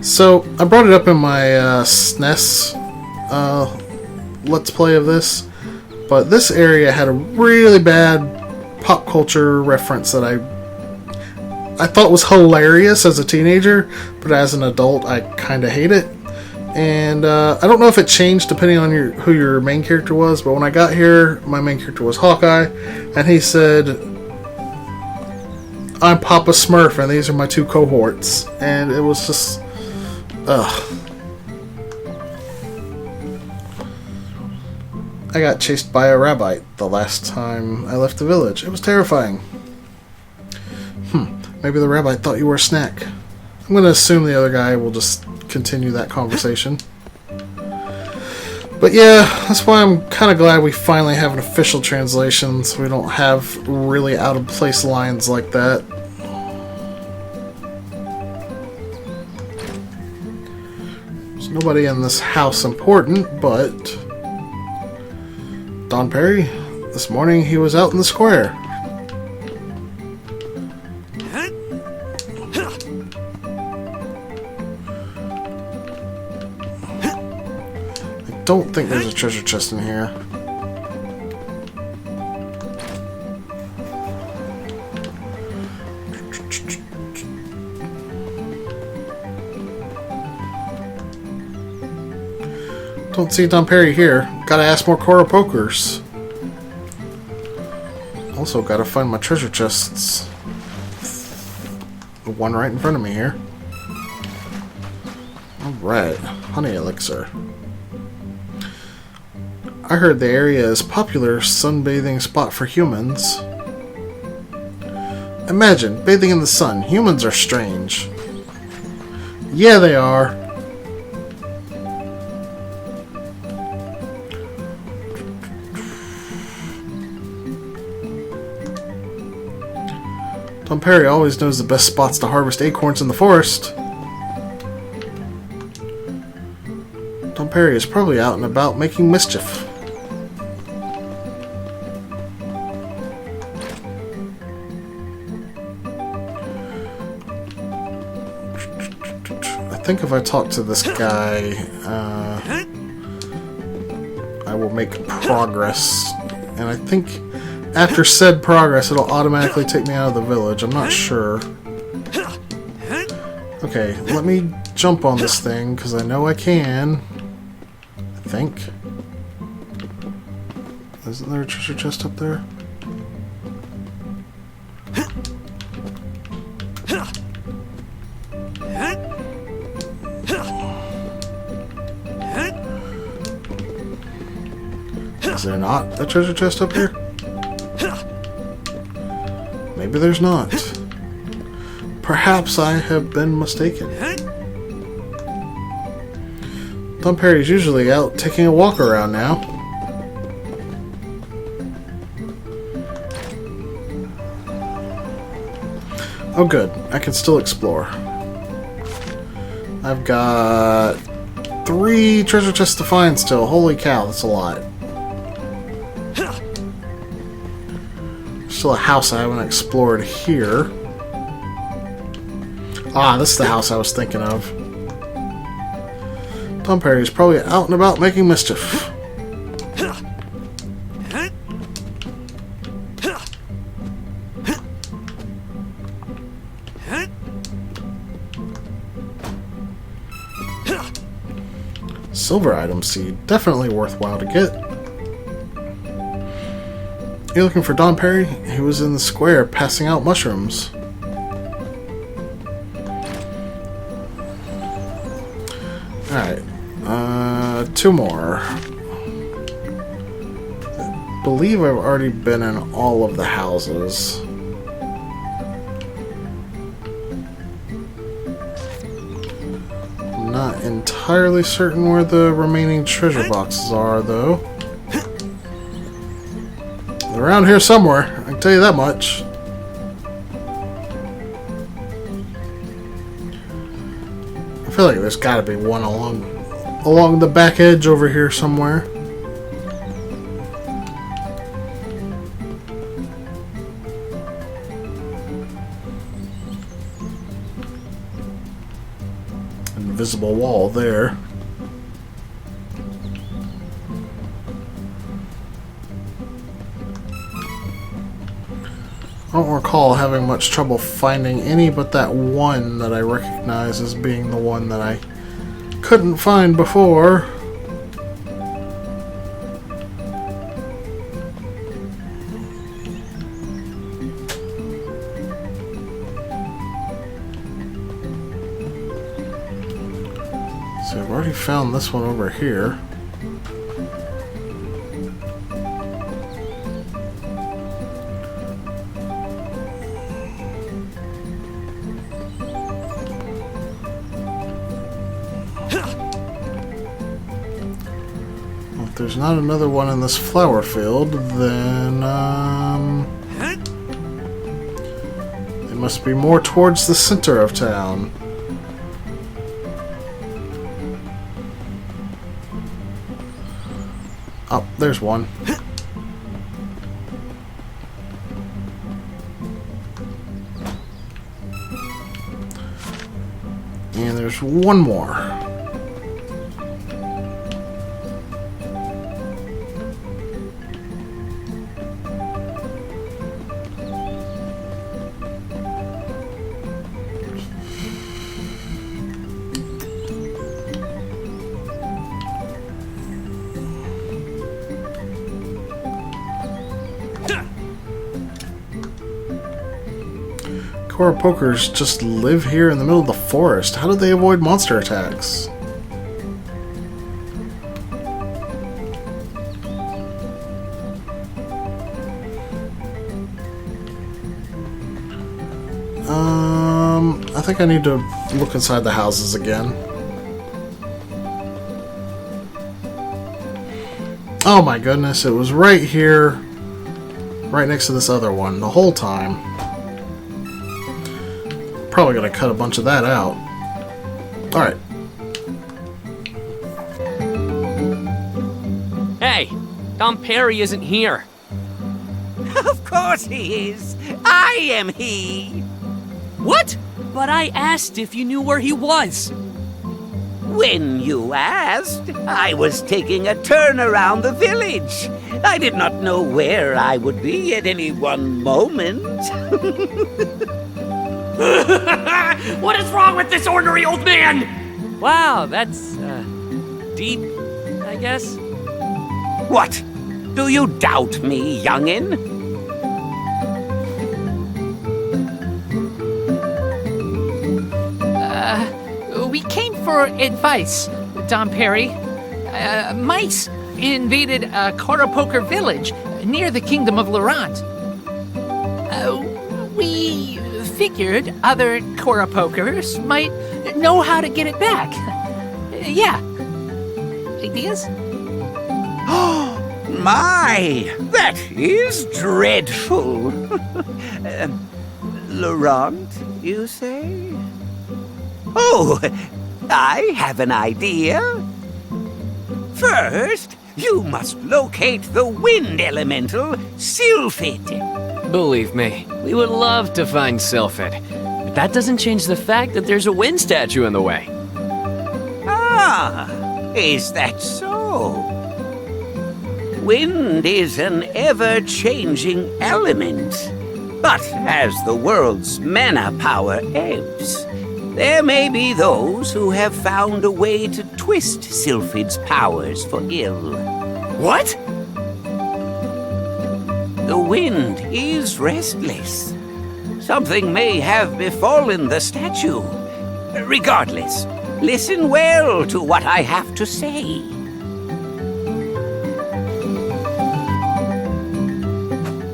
So, I brought it up in my SNES Let's Play of this, but this area had a really bad pop culture reference that I thought was hilarious as a teenager, but as an adult I kinda hate it. And I don't know if it changed depending on who your main character was, but when I got here, my main character was Hawkeye, and he said, "I'm Papa Smurf, and these are my 2 cohorts." And it was just... ugh. I got chased by a rabbit the last time I left the village. It was terrifying. Maybe the rabbit thought you were a snack. I'm going to assume the other guy will just continue that conversation. But yeah, that's why I'm kind of glad we finally have an official translation, so we don't have really out of place lines like that. There's nobody in this house important, but Don Perry, this morning he was out in the square. Don't think there's a treasure chest in here. Don't see Don Perry here. Gotta ask more Cora Pokers. Also gotta find my treasure chests. The one right in front of me here. Alright, honey elixir. I heard the area is a popular sunbathing spot for humans. Imagine, bathing in the sun. Humans are strange. Yeah, they are. Don Perry always knows the best spots to harvest acorns in the forest. Don Perry is probably out and about making mischief. I think if I talk to this guy, I will make progress. And I think after said progress, it'll automatically take me out of the village. I'm not sure. Okay, let me jump on this thing, because I know I can. I think. Isn't there a treasure chest up there? Is there not a treasure chest up here? Maybe there's not. Perhaps I have been mistaken. Don Perry's usually out taking a walk around now. Oh good, I can still explore. I've got 3 treasure chests to find still. Holy cow, that's a lot. Still a house I haven't explored here. Ah, this is the house I was thinking of. Don Perry's probably out and about making mischief. Silver item seed. Definitely worthwhile to get. You're looking for Don Perry? He was in the square passing out mushrooms. Alright. 2 more. I believe I've already been in all of the houses. I'm not entirely certain where the remaining treasure boxes are, though. They're around here somewhere, I can tell you that much. I feel like there's gotta be one along the back edge over here somewhere. Invisible wall there. I don't recall having much trouble finding any but that one that I recognize as being the one that I couldn't find before. So I've already found this one over here. If there's not another one in this flower field, then it must be more towards the center of town. Oh, there's one. And there's one more. Pokers just live here in the middle of the forest. How do they avoid monster attacks? I think I need to look inside the houses again. Oh my goodness, it was right here, right next to this other one the whole time. Probably gonna cut a bunch of that out. Alright. Hey, Dom Perry isn't here. Of course he is. I am he. What? But I asked if you knew where he was. When you asked, I was taking a turn around the village. I did not know where I would be at any one moment. What is wrong with this ornery old man? Wow, that's, deep, I guess. What? Do you doubt me, youngin'? We came for advice, Dom Perry. Mice invaded Koropoker village near the Kingdom of Laurent. We figured other Koropokers might know how to get it back. Yeah. Ideas? My, that is dreadful. Laurent, you say? Oh, I have an idea. First, you must locate the wind elemental, Sylphid. Believe me, we would love to find Sylphid. But that doesn't change the fact that there's a wind statue in the way. Ah, is that so? Wind is an ever-changing element. But as the world's mana power ebbs, there may be those who have found a way to twist Sylphid's powers for ill. What? The wind is restless. Something may have befallen the statue. Regardless, listen well to what I have to say.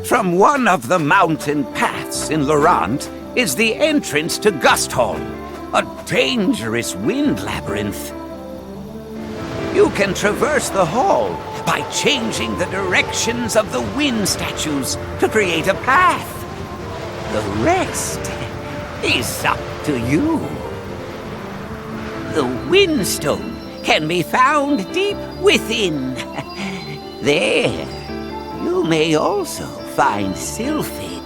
From one of the mountain paths in Laurent is the entrance to Gust Hall, a dangerous wind labyrinth. You can traverse the hall by changing the directions of the wind statues to create a path. The rest is up to you. The Windstone can be found deep within. There, you may also find Sylphid.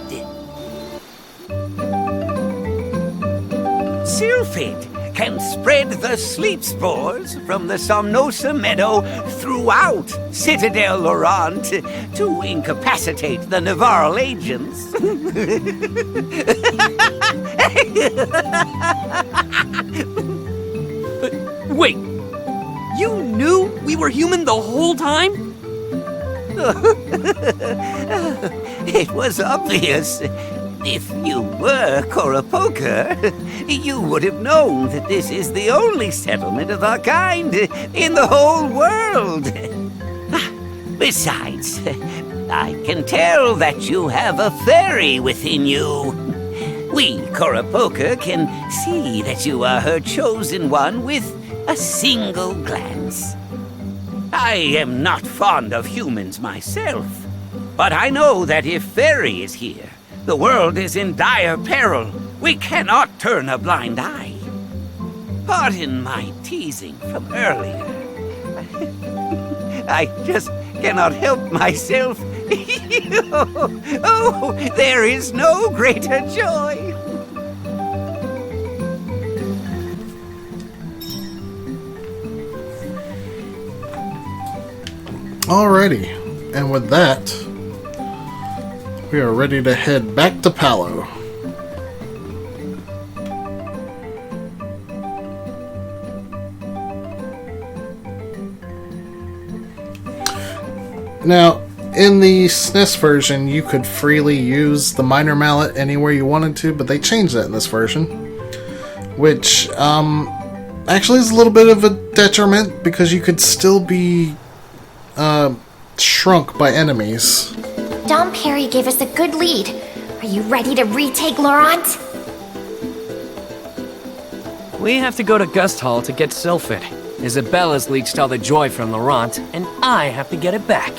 Sylphid can spread the sleep spores from the Somnosa Meadow throughout Citadel Laurent to incapacitate the Navarral agents. Wait, you knew we were human the whole time? It was obvious. If you were Koropoker, you would have known that this is the only settlement of our kind in the whole world. Besides, I can tell that you have a fairy within you. We, Koropoker, can see that you are her chosen one with a single glance. I am not fond of humans myself, but I know that if Fairy is here, the world is in dire peril. We cannot turn a blind eye. Pardon my teasing from earlier. I just cannot help myself. Oh, there is no greater joy. Alrighty, and with that, we are ready to head back to Palo. Now, in the SNES version, you could freely use the minor mallet anywhere you wanted to, but they changed that in this version, which actually is a little bit of a detriment because you could still be shrunk by enemies. Dom Perry gave us a good lead. Are you ready to retake Laurent? We have to go to Gust Hall to get Sylphid. Isabella's leached all the joy from Laurent, and I have to get it back.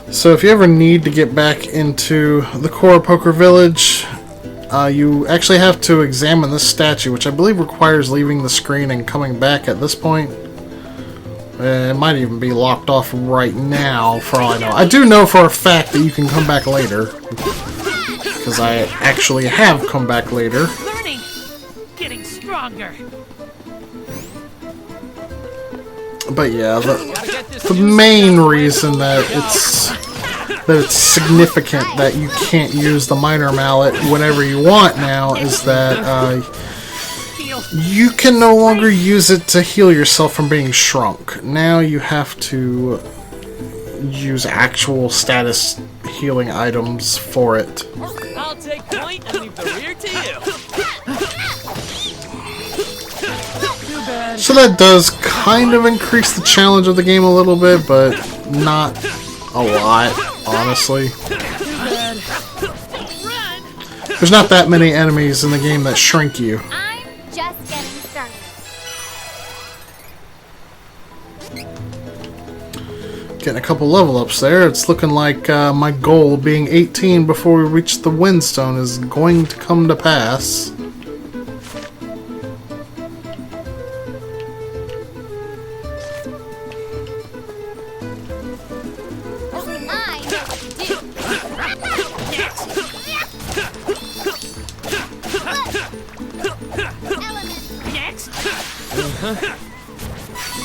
So if you ever need to get back into the Kora Poker Village, you actually have to examine this statue, which I believe requires leaving the screen and coming back at this point. It might even be locked off right now, for all I know. I do know for a fact that you can come back later, because I actually have come back later. Learning, getting stronger. But yeah, the main reason that it's significant that you can't use the minor mallet whenever you want now is that you can no longer use it to heal yourself from being shrunk. Now you have to use actual status healing items for it. I'll take point and leave the rear to you. So that does kind of increase the challenge of the game a little bit, but not a lot, honestly. There's not that many enemies in the game that shrink you. I'm just getting started. Getting a couple level ups there. It's looking like my goal, being 18 before we reach the Windstone, is going to come to pass.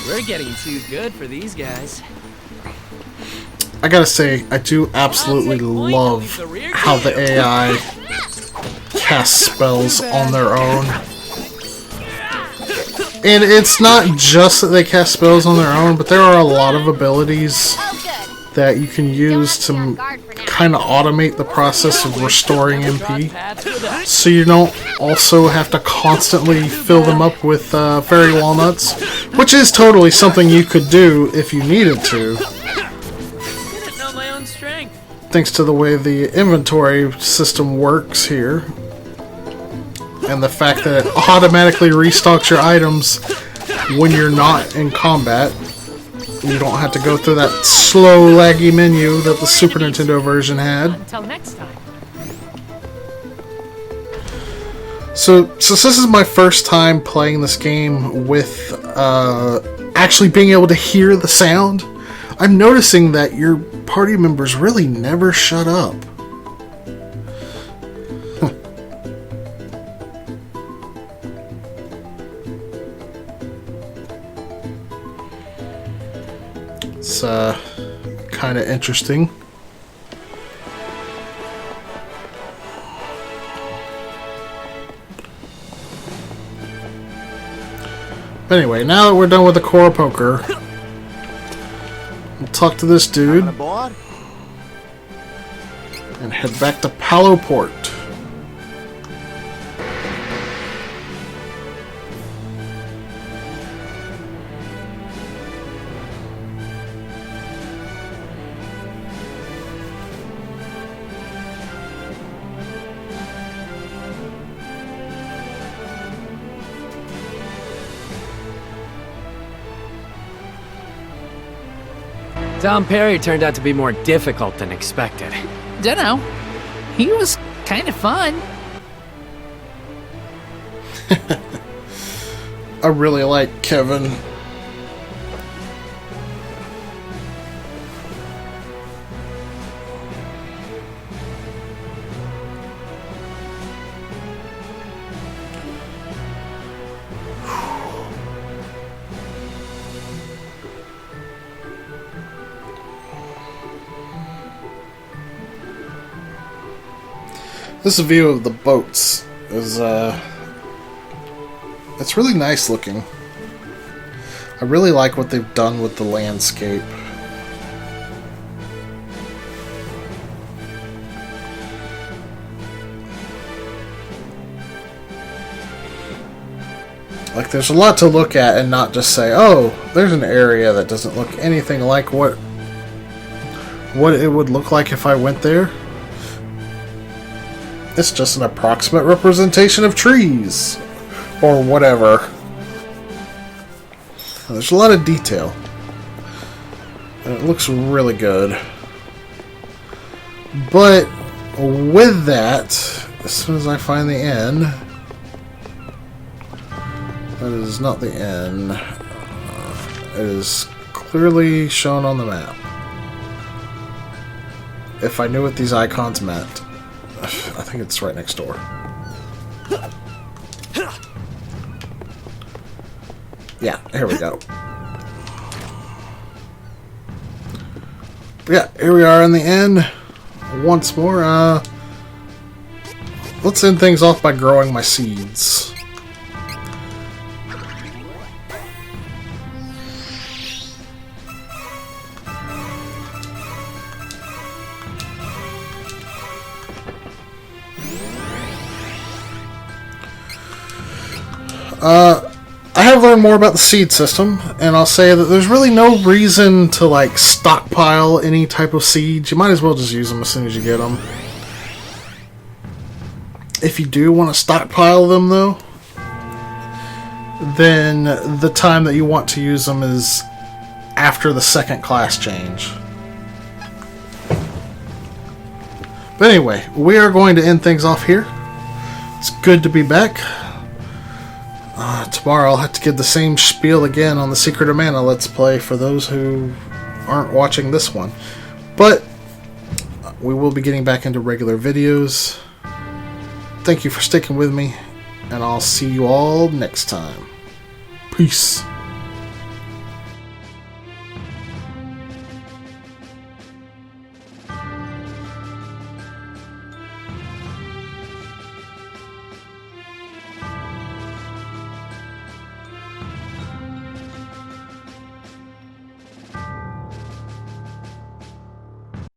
We're getting too good for these guys. I gotta say, I do absolutely love how the AI cast spells on their own. And it's not just that they cast spells on their own, but there are a lot of abilities that you can use to kind of automate the process of restoring MP. So you don't also have to constantly fill them up with fairy walnuts, which is totally something you could do if you needed to. Didn't know my own strength. Thanks to the way the inventory system works here. And the fact that it automatically restocks your items when you're not in combat. You don't have to go through that slow, laggy menu that the Super Nintendo version had. Until next time. So since this is my first time playing this game with actually being able to hear the sound, I'm noticing that your party members really never shut up. It's kind of interesting. But anyway, now that we're done with the Kora Poker, we'll talk to this dude and head back to Palo Port. Dom Perry turned out to be more difficult than expected. Dunno. He was kind of fun. I really like Kevin. This view of the boats is, it's really nice looking. I really like what they've done with the landscape. Like, there's a lot to look at and not just say, oh, there's an area that doesn't look anything like what it would look like if I went there. It's just an approximate representation of trees. Or whatever. There's a lot of detail. And it looks really good. But with that, as soon as I find the end... That is not the end. It is clearly shown on the map. If I knew what these icons meant. I think it's right next door. Yeah, here we go. Yeah, here we are in the end. Once more, let's end things off by growing my seeds. I have learned more about the seed system, and I'll say that there's really no reason to, like, stockpile any type of seeds. You might as well just use them as soon as you get them. If you do want to stockpile them, though, then the time that you want to use them is after the second class change. But anyway, we are going to end things off here. It's good to be back. Tomorrow I'll have to give the same spiel again on the Secret of Mana Let's Play for those who aren't watching this one. But we will be getting back into regular videos. Thank you for sticking with me, and I'll see you all next time. Peace.